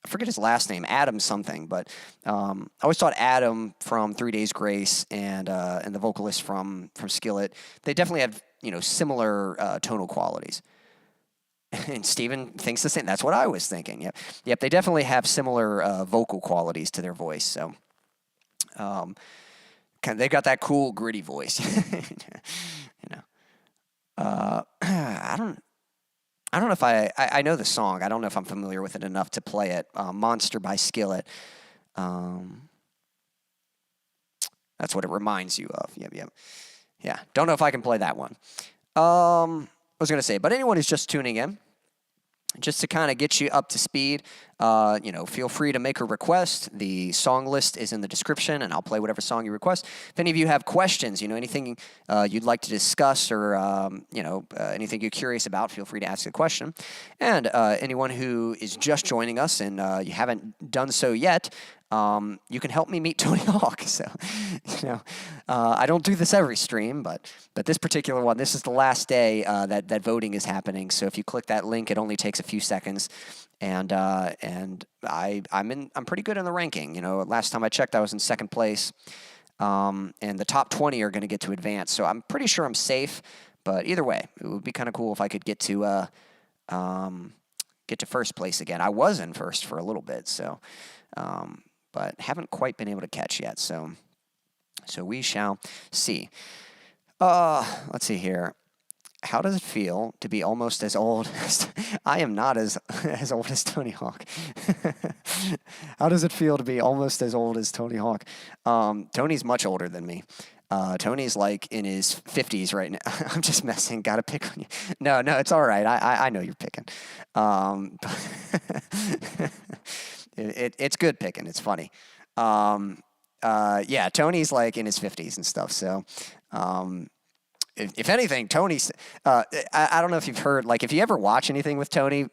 forget his last name, Adam something, but I always thought Adam from 3 Days Grace and the vocalist from Skillet, they definitely have similar tonal qualities. And Steven thinks the same. That's what I was thinking. Yep. They definitely have similar vocal qualities to their voice. So, they got that cool, gritty voice. I don't know if I know the song. I don't know if I'm familiar with it enough to play it. Monster by Skillet. That's what it reminds you of. Yep. Yeah. Don't know if I can play that one. I was going to say, but anyone who's just tuning in, just to kind of get you up to speed, feel free to make a request. The song list is in the description, and I'll play whatever song you request. If any of you have questions, anything you'd like to discuss or, anything you're curious about, feel free to ask a question. And anyone who is just joining us and you haven't done so yet, you can help me meet Tony Hawk. So, I don't do this every stream, but this particular one, this is the last day that voting is happening. So if you click that link, it only takes a few seconds, and I'm pretty good in the ranking. Last time I checked, I was in second place, and the top 20 are going to get to advance. So I'm pretty sure I'm safe. But either way, it would be kind of cool if I could get to first place again. I was in first for a little bit, so. But haven't quite been able to catch yet, so we shall see. Let's see here. How does it feel to be almost as old as... I am not as old as Tony Hawk. How does it feel to be almost as old as Tony Hawk? Tony's much older than me. Tony's like in his 50s right now. I'm just messing. Gotta pick on you. No, it's all right. I know you're picking. It's good picking. It's funny. Tony's like in his 50s and stuff. So, if anything, Tony's. I don't know if you've heard, like, if you ever watch anything with Tony,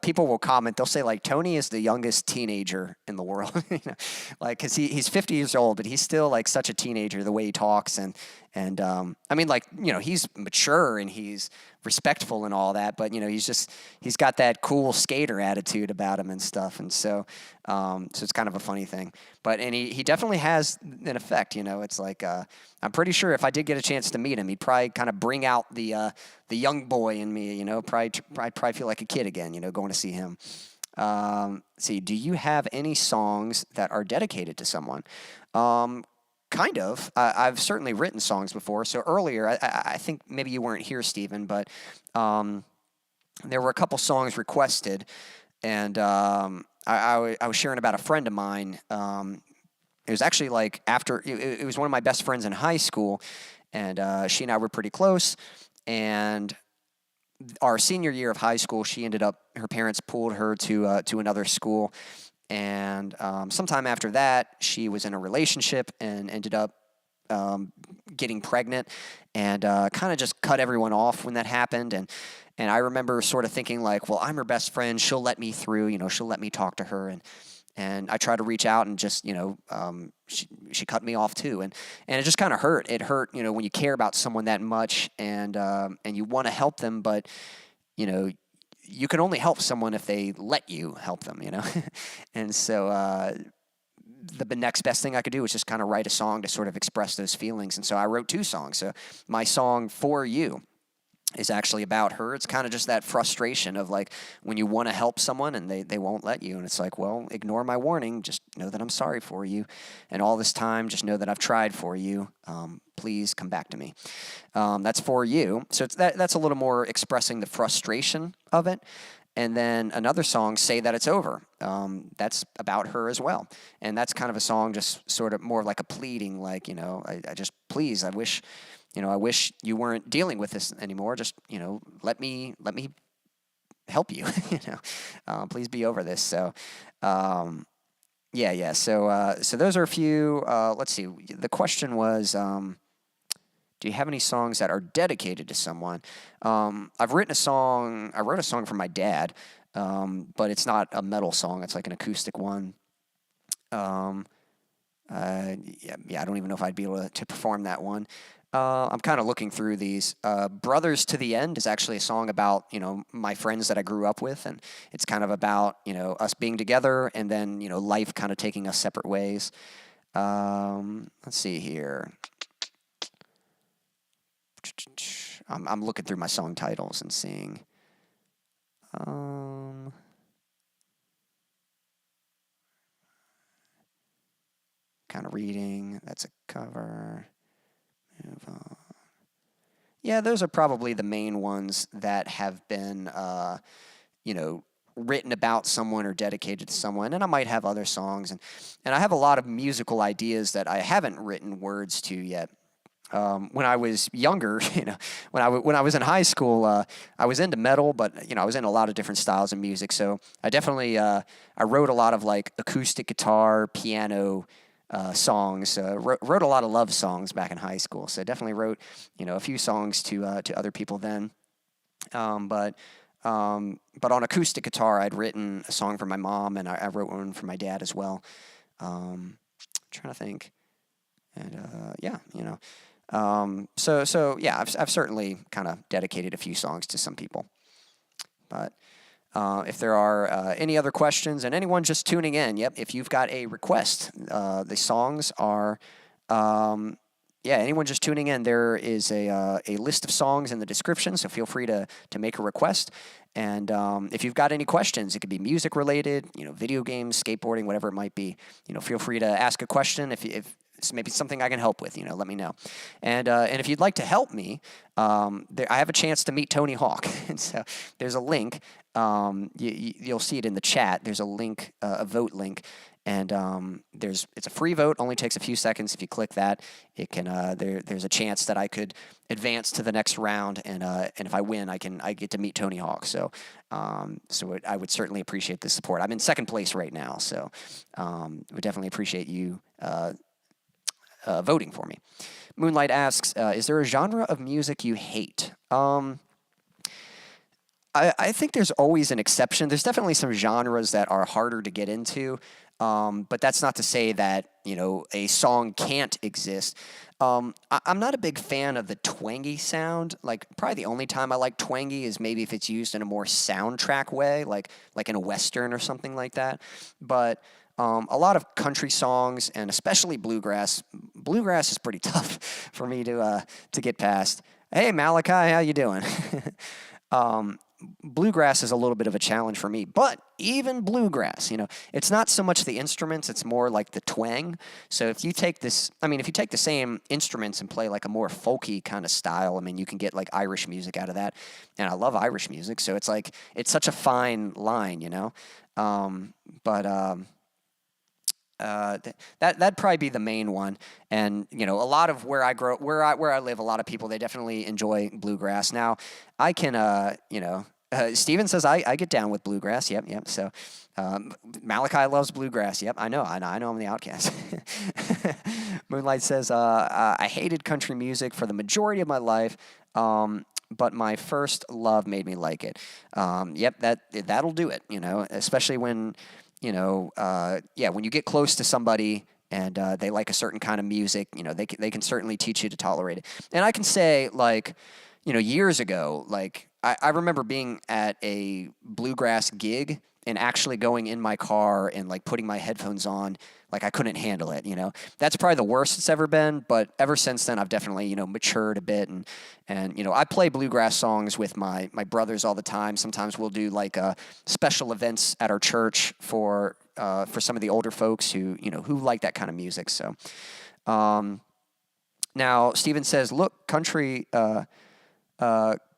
people will comment. They'll say like Tony is the youngest teenager in the world, you know, like because he's 50 years old, but he's still like such a teenager the way he talks and I mean, like, you know, he's mature and he's respectful and all that, but you know, he's got that cool skater attitude about him and stuff, and so it's kind of a funny thing. But and he definitely has an effect, you know. It's like I'm pretty sure if I did get a chance to meet him, he'd probably kind of bring out the young boy in me, you know. Probably feel like a kid again, you know, going to see him. Let's see, do you have any songs that are dedicated to someone? Kind of. I've certainly written songs before. So earlier, I think maybe you weren't here, Stephen, but there were a couple songs requested, and I was sharing about a friend of mine. It was actually like after, it was one of my best friends in high school, and she and I were pretty close, and our senior year of high school, she ended up, her parents pulled her to another school. And sometime after that, she was in a relationship and ended up getting pregnant, and kind of just cut everyone off when that happened. And I remember sort of thinking like, well, I'm her best friend. She'll let me through. You know, she'll let me talk to her. And I tried to reach out, and just, you know, she cut me off too. And it just kind of hurt. It hurt, you know, when you care about someone that much, and you want to help them, but, you know, you can only help someone if they let you help them, you know? And so the next best thing I could do was just kind of write a song to sort of express those feelings. And so I wrote 2 songs. So my song For You is actually about her. It's kind of just that frustration of like when you want to help someone and they won't let you. And it's like, well, ignore my warning. Just know that I'm sorry for you. And all this time, just know that I've tried for you. Please come back to me. That's For You. So that's a little more expressing the frustration of it. And then another song, Say That It's Over. That's about her as well. And that's kind of a song just sort of more like a pleading, like, you know, I just, please, I wish you weren't dealing with this anymore. Just, you know, let me help you, you know, please be over this. So, yeah. So those are a few, let's see. The question was, do you have any songs that are dedicated to someone? I wrote a song for my dad, but it's not a metal song. It's like an acoustic one. Yeah, I don't even know if I'd be able to perform that one. I'm kind of looking through these. Brothers to the End is actually a song about, you know, my friends that I grew up with, and it's kind of about, you know, us being together and then, you know, life kind of taking us separate ways. Let's see here. I'm looking through my song titles and seeing. Kind of reading. That's a cover. Move on. Yeah, those are probably the main ones that have been, you know, written about someone or dedicated to someone. And I might have other songs, and I have a lot of musical ideas that I haven't written words to yet. When I was younger, you know, when I was in high school, I was into metal, but, you know, I was in a lot of different styles of music. So I definitely I wrote a lot of like acoustic guitar, piano songs. Wrote a lot of love songs back in high school. So I definitely wrote, you know, a few songs to other people then. But on acoustic guitar, I'd written a song for my mom, and I wrote one for my dad as well. Trying to think, and yeah, you know. So yeah, I've certainly kind of dedicated a few songs to some people. But if there are any other questions, and anyone just tuning in, yep, if you've got a request, the songs are, yeah, anyone just tuning in, there is a list of songs in the description, so feel free to make a request. And if you've got any questions, it could be music related, you know, video games, skateboarding, whatever it might be, you know, feel free to ask a question. If it's maybe something I can help with, you know, let me know. And if you'd like to help me, I have a chance to meet Tony Hawk. And so there's a link. You'll see it in the chat. There's a link, a vote link. And it's a free vote, only takes a few seconds. If you click that, it can there's a chance that I could advance to the next round, and if I win, I get to meet Tony Hawk. So I would certainly appreciate the support. I'm in second place right now, so would definitely appreciate you voting for me. Moonlight asks, is there a genre of music you hate? I think there's always an exception. There's definitely some genres that are harder to get into, but that's not to say that, a song can't exist. I'm not a big fan of the twangy sound. Like, probably the only time I like twangy is maybe if it's used in a more soundtrack way, like in a Western or something like that. But a lot of country songs, and especially bluegrass is pretty tough for me to get past. Hey, Malachi, how you doing? Bluegrass is a little bit of a challenge for me, but even bluegrass, it's not so much the instruments, it's more like the twang. So if you take the same instruments and play like a more folky kind of style, you can get like Irish music out of that. And I love Irish music, so it's such a fine line, that'd probably be the main one. And a lot of where I live, a lot of people, they definitely enjoy bluegrass. Now I can Steven says I get down with bluegrass. Yep. So Malachi loves bluegrass. Yep, I know I'm the outcast. Moonlight says I hated country music for the majority of my life, but my first love made me like it. Yep, that'll do it, especially when when you get close to somebody and they like a certain kind of music, they can certainly teach you to tolerate it. And I can say, years ago, I remember being at a bluegrass gig and actually going in my car and putting my headphones on, I couldn't handle it. That's probably the worst it's ever been. But ever since then, I've definitely matured a bit, and I play bluegrass songs with my brothers all the time. Sometimes we'll do special events at our church for some of the older folks who like that kind of music. So now Steven says, look, country.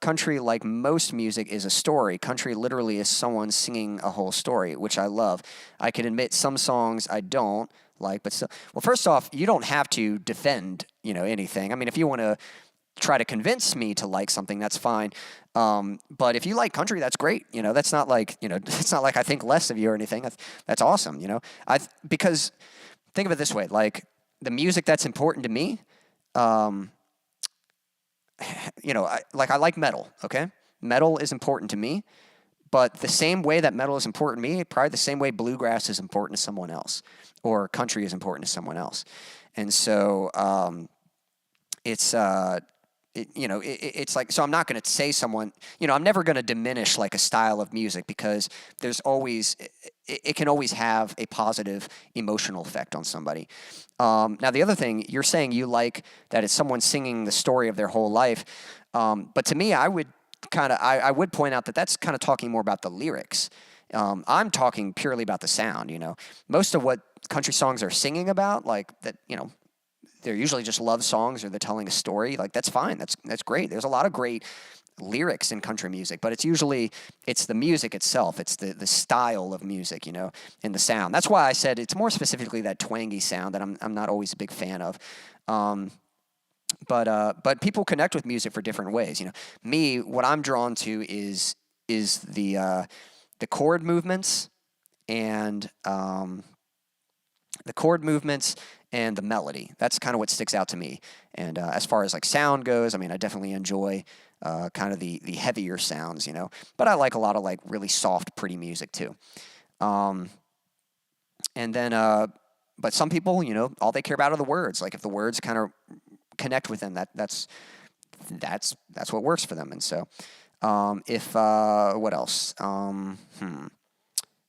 Country, like most music, is a story. Country literally is someone singing a whole story, which I love. I can admit some songs I don't like, but still. Well, first off, you don't have to defend, anything. If you want to try to convince me to like something, that's fine. But if you like country, that's great. That's not it's not like I think less of you or anything. That's awesome. Because think of it this way: the music that's important to me. I like metal, okay? Metal is important to me, but the same way that metal is important to me, probably the same way bluegrass is important to someone else, or country is important to someone else. And so it's so I'm not going to say someone, I'm never going to diminish a style of music, because there's always, it can always have a positive emotional effect on somebody. Now, the other thing, you're saying you like that it's someone singing the story of their whole life. But to me, I would point out that that's kind of talking more about the lyrics. I'm talking purely about the sound, Most of what country songs are singing about, they're usually just love songs, or they're telling a story. That's fine. That's great. There's a lot of great lyrics in country music, but it's the music itself. It's the style of music, and the sound. That's why I said it's more specifically that twangy sound that I'm not always a big fan of. But people connect with music for different ways. Me, what I'm drawn to is the chord movements and the melody. That's kind of what sticks out to me. And as far as sound goes, I definitely enjoy kind of the heavier sounds, But I like a lot of really soft, pretty music too. And then, but some people, all they care about are the words. If the words kind of connect with them, that's what works for them. And so, what else?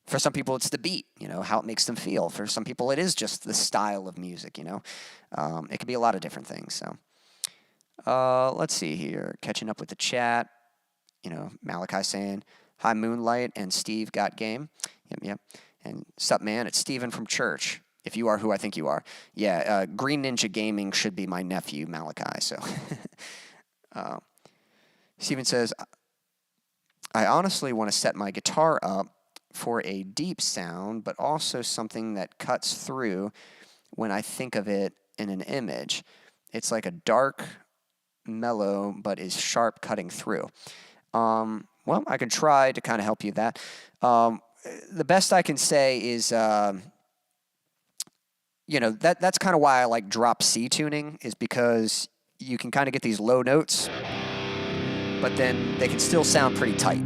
For some people, it's the beat, how it makes them feel. For some people, it is just the style of music, It could be a lot of different things. So, let's see here. Catching up with the chat. Malachi saying, hi, Moonlight, and Steve got game. Yep. And sup, man, it's Steven from church, if you are who I think you are. Yeah, Green Ninja Gaming should be my nephew, Malachi. So, Steven says, I honestly want to set my guitar up for a deep sound, but also something that cuts through when I think of it in an image. It's like a dark, mellow, but is sharp cutting through. Well, I can try to kind of help you with that. The best I can say is that's kind of why I like drop C tuning, is because you can kind of get these low notes, but then they can still sound pretty tight.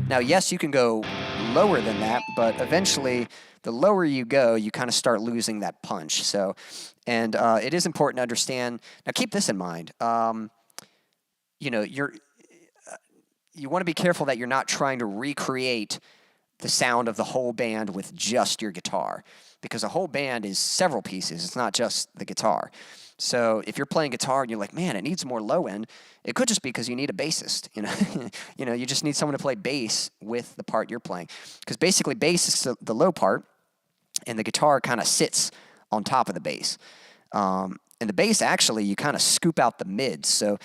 Now, yes, you can go lower than that, but eventually, the lower you go, you kind of start losing that punch. So, and it is important to understand. Now, keep this in mind. You want to be careful that you're not trying to recreate the sound of the whole band with just your guitar, because a whole band is several pieces. It's not just the guitar. So if you're playing guitar and you're like, man, it needs more low end, it could just be because you need a bassist. You just need someone to play bass with the part you're playing, because basically bass is the low part, and the guitar kind of sits on top of the bass. And the bass, actually, you kind of scoop out the mids. So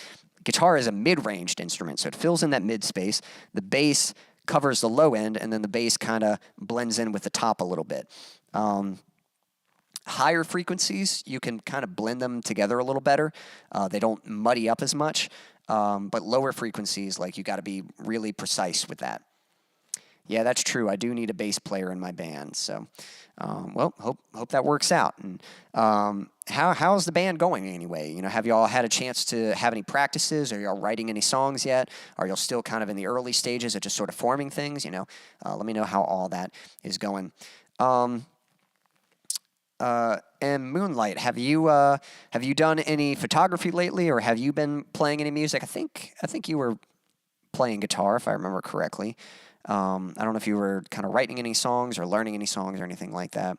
guitar is a mid-ranged instrument, so it fills in that mid space. The bass covers the low end, and then the bass kind of blends in with the top a little bit. Higher frequencies, you can kind of blend them together a little better. They don't muddy up as much. But lower frequencies, like, you got to be really precise with that. Yeah, that's true. I do need a bass player in my band. So, hope that works out. And how's the band going anyway? Have you all had a chance to have any practices? Are y'all writing any songs yet? Are y'all still kind of in the early stages of just sort of forming things? Let me know how all that is going. And Moonlight, have you done any photography lately, or have you been playing any music? I think you were playing guitar, if I remember correctly. I don't know if you were kind of writing any songs or learning any songs or anything like that.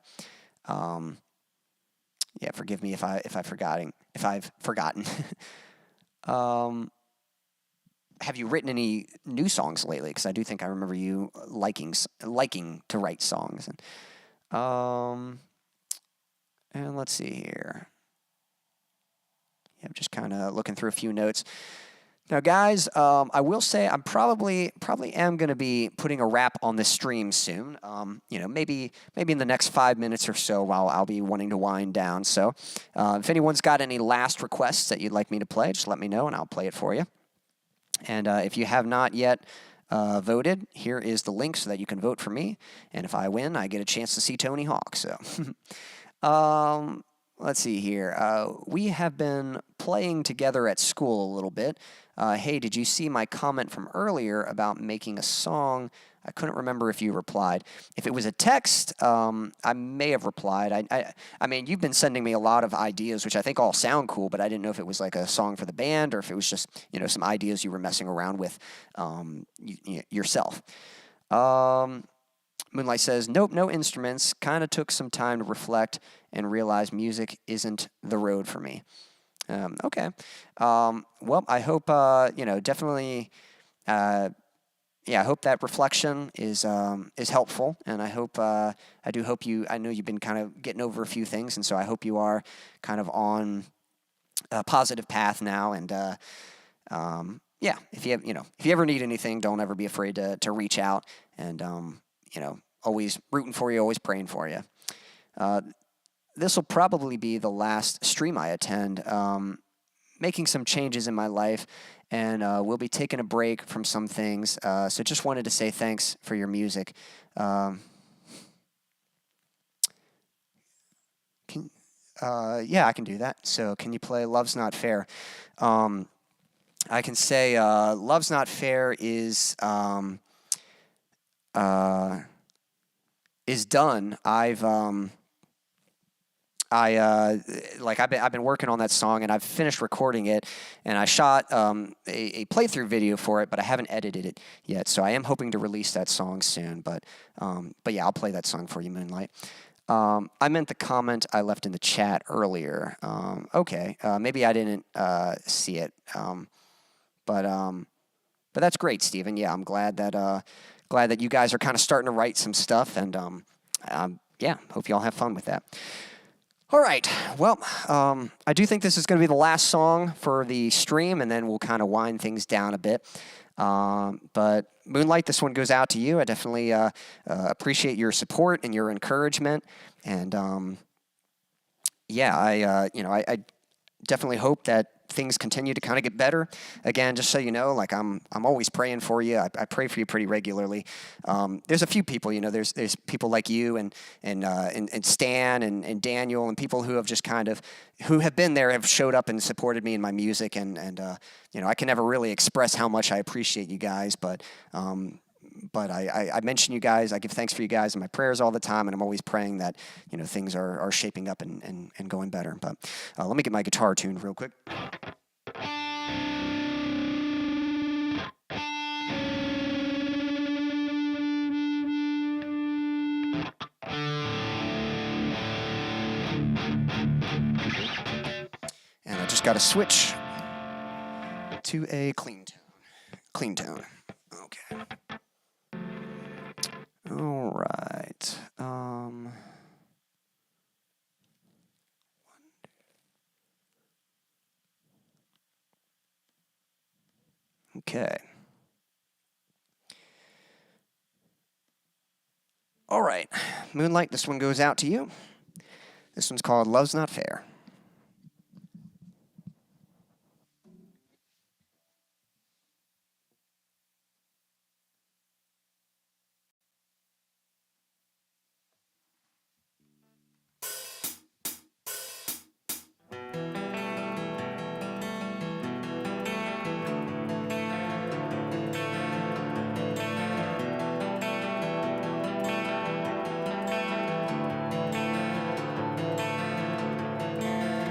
Yeah, forgive me if I've forgotten. Have you written any new songs lately? Because I do think I remember you liking to write songs. And let's see here. Yeah, I'm just kind of looking through a few notes. Now, guys, I will say I'm probably am going to be putting a wrap on this stream soon. Maybe in the next 5 minutes or so, while I'll be wanting to wind down. So, if anyone's got any last requests that you'd like me to play, just let me know and I'll play it for you. And if you have not yet voted, here is the link so that you can vote for me. And if I win, I get a chance to see Tony Hawk. So, let's see here. We have been playing together at school a little bit. Hey, did you see my comment from earlier about making a song? I couldn't remember if you replied. If it was a text, I may have replied. I mean, you've been sending me a lot of ideas, which I think all sound cool, but I didn't know if it was like a song for the band or if it was just, some ideas you were messing around with yourself. Moonlight says, nope, no instruments. Kind of took some time to reflect and realize music isn't the road for me. Okay. Well, I hope, definitely, I hope that reflection is helpful, and I do hope I know you've been kind of getting over a few things, and so I hope you are kind of on a positive path now, and, if you ever need anything, don't ever be afraid to reach out, and, always rooting for you, always praying for you. This will probably be the last stream I attend, making some changes in my life, and we'll be taking a break from some things. So just wanted to say thanks for your music. I can do that. So can you play Love's Not Fair? I can say Love's Not Fair is done. I've been working on that song, and I've finished recording it, and I shot a playthrough video for it, but I haven't edited it yet. So I am hoping to release that song soon. But yeah, I'll play that song for you, Moonlight. I meant the comment I left in the chat earlier. Okay, maybe I didn't see it. But that's great, Steven. Yeah, I'm glad that you guys are kind of starting to write some stuff, and hope you all have fun with that. All right, well, I do think this is going to be the last song for the stream, and then we'll kind of wind things down a bit. But Moonlight, this one goes out to you. I definitely appreciate your support and your encouragement, and I definitely hope that things continue to kind of get better. Again, just so you know, like I'm always praying for you. I pray for you pretty regularly. There's a few people, you know, there's people like you and Stan and Daniel and people who have just kind of who have been there, have showed up and supported me in my music, and you know, I can never really express how much I appreciate you guys, but I mention you guys. I give thanks for you guys in my prayers all the time, and I'm always praying that, you know, things are shaping up and going better. But let me get my guitar tuned real quick. And I just got to switch to a clean tone. Okay. All right. Okay. All right. Moonlight, this one goes out to you. This one's called Love's Not Fair.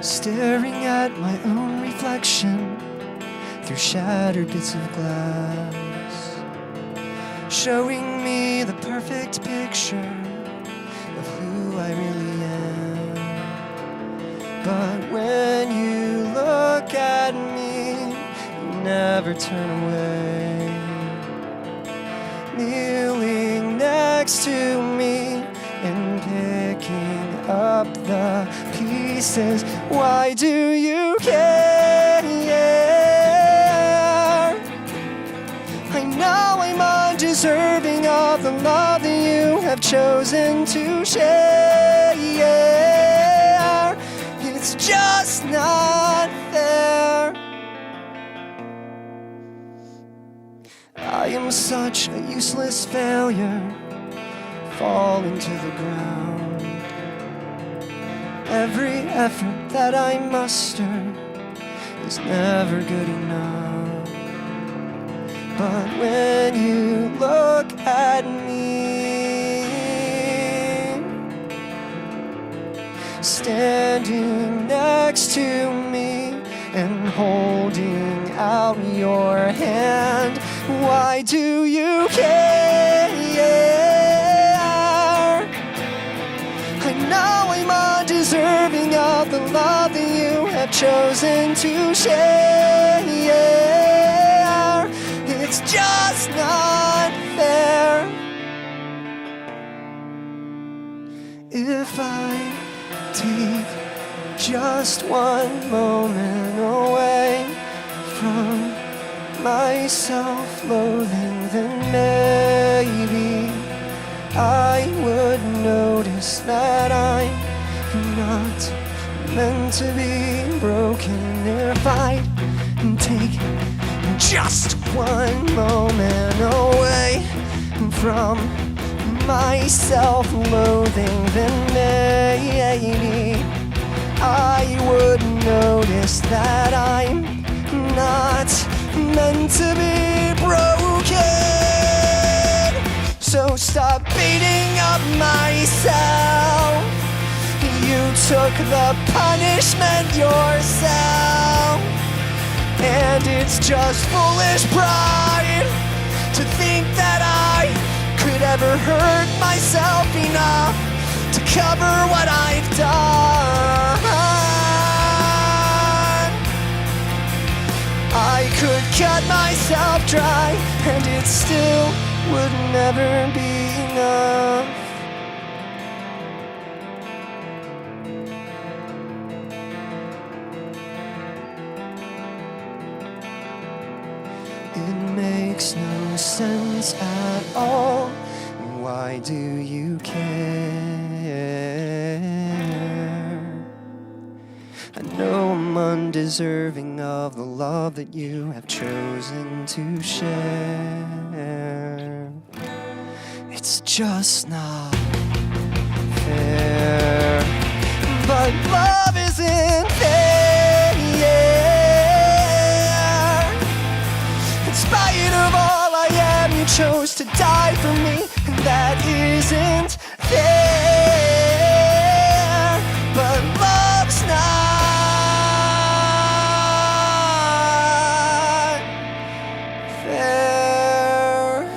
Staring at my own reflection through shattered bits of glass, showing me the perfect picture of who I really am. But when you look at me, you never turn away, kneeling next to me and picking up the pieces. Why do you care? I know I'm undeserving of the love that you have chosen to share. It's just not fair. I am such a useless failure, falling to the ground. Every effort that I muster is never good enough. But when you look at me, standing next to me and holding out your hand, why do you care? I know I'm undeserving of the love that you have chosen to share. It's just not fair. If I take just one moment away from my self-loathing, then maybe I would notice that I'm not meant to be broken. If I take just one moment away from my self-loathing, then maybe I would notice that I'm not meant to be broken. So stop beating up myself. You took the punishment yourself. And it's just foolish pride to think that I could ever hurt myself enough to cover what I've done. I could cut myself dry and it still would never be enough. It makes no sense at all. Why do you care? I know I'm I'm undeserving of the love that you have chosen to share. It's just not fair. But love isn't fair. In spite of all I am, you chose to die for me, and that isn't fair. But love's not fair.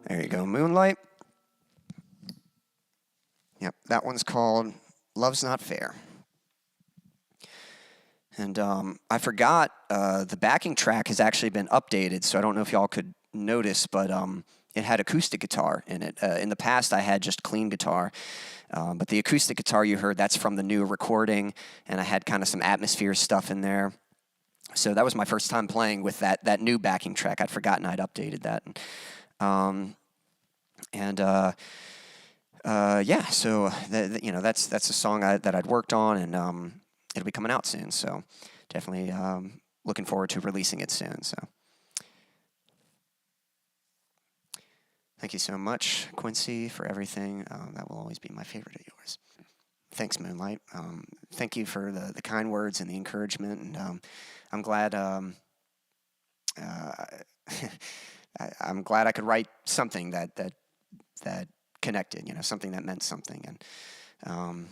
There you go, Moonlight. Yep, that one's called Love's Not Fair. And I forgot the backing track has actually been updated, so I don't know if y'all could notice, but it had acoustic guitar in it. In the past, I had just clean guitar, but the acoustic guitar you heard, that's from the new recording, and I had kind of some atmosphere stuff in there. So that was my first time playing with that new backing track. I'd forgotten I'd updated that. Yeah, so that's a song that I'd worked on, and it'll be coming out soon. So definitely looking forward to releasing it soon. So thank you so much, Quincy, for everything. That will always be my favorite of yours. Thanks, Moonlight. Thank you for the kind words and the encouragement, and I'm glad. I'm glad I could write something that connected, something that meant something. And I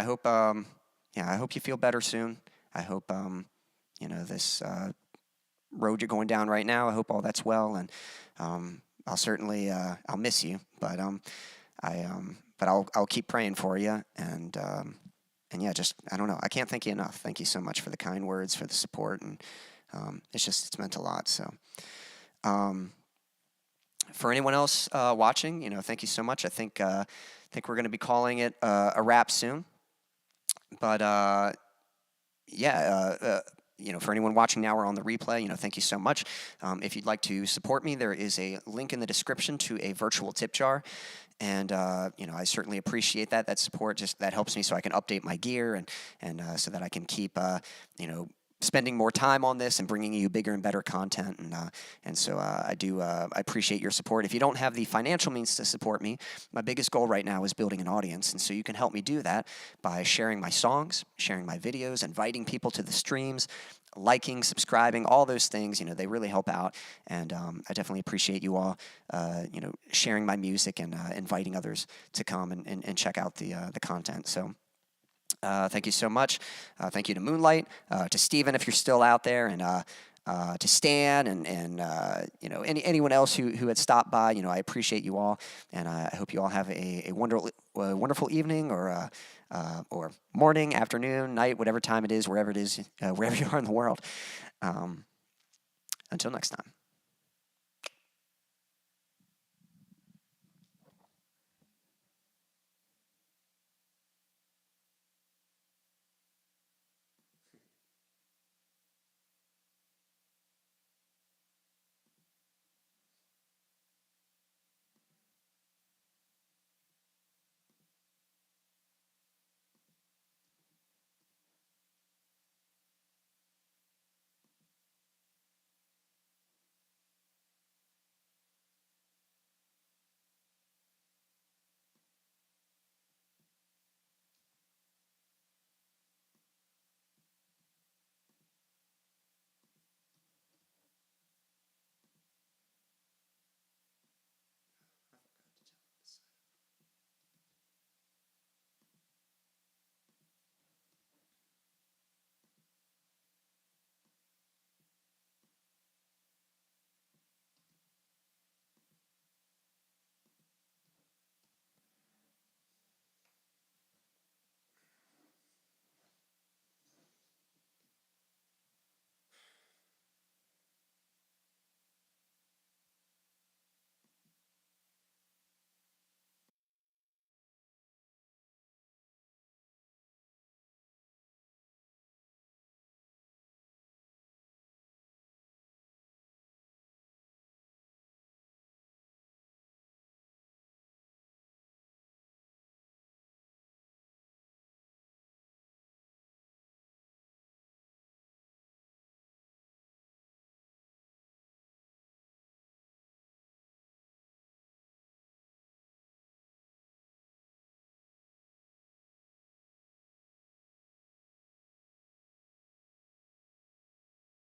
hope I hope you feel better soon. I hope this road you're going down right now, I hope all that's well, and I'll certainly I'll miss you, but I'll keep praying for you, and yeah, just I don't know, I can't thank you enough. Thank you so much for the kind words, for the support, and it's meant a lot. So for anyone else watching, thank you so much. I think we're going to be calling it a wrap soon. But for anyone watching now or on the replay, thank you so much. If you'd like to support me, there is a link in the description to a virtual tip jar. And, I certainly appreciate that support. Just that helps me so I can update my gear and so that I can keep, spending more time on this and bringing you bigger and better content. And so I appreciate your support. If you don't have the financial means to support me, my biggest goal right now is building an audience. And so you can help me do that by sharing my songs, sharing my videos, inviting people to the streams, liking, subscribing, all those things. They really help out. And I definitely appreciate you all, sharing my music and inviting others to come and check out the content. So thank you so much. Thank you to Moonlight, to Steven, if you're still out there, and to Stan, and anyone else who had stopped by. I appreciate you all, and I hope you all have a wonderful evening, or morning, afternoon, night, whatever time it is, wherever you are in the world. Until next time.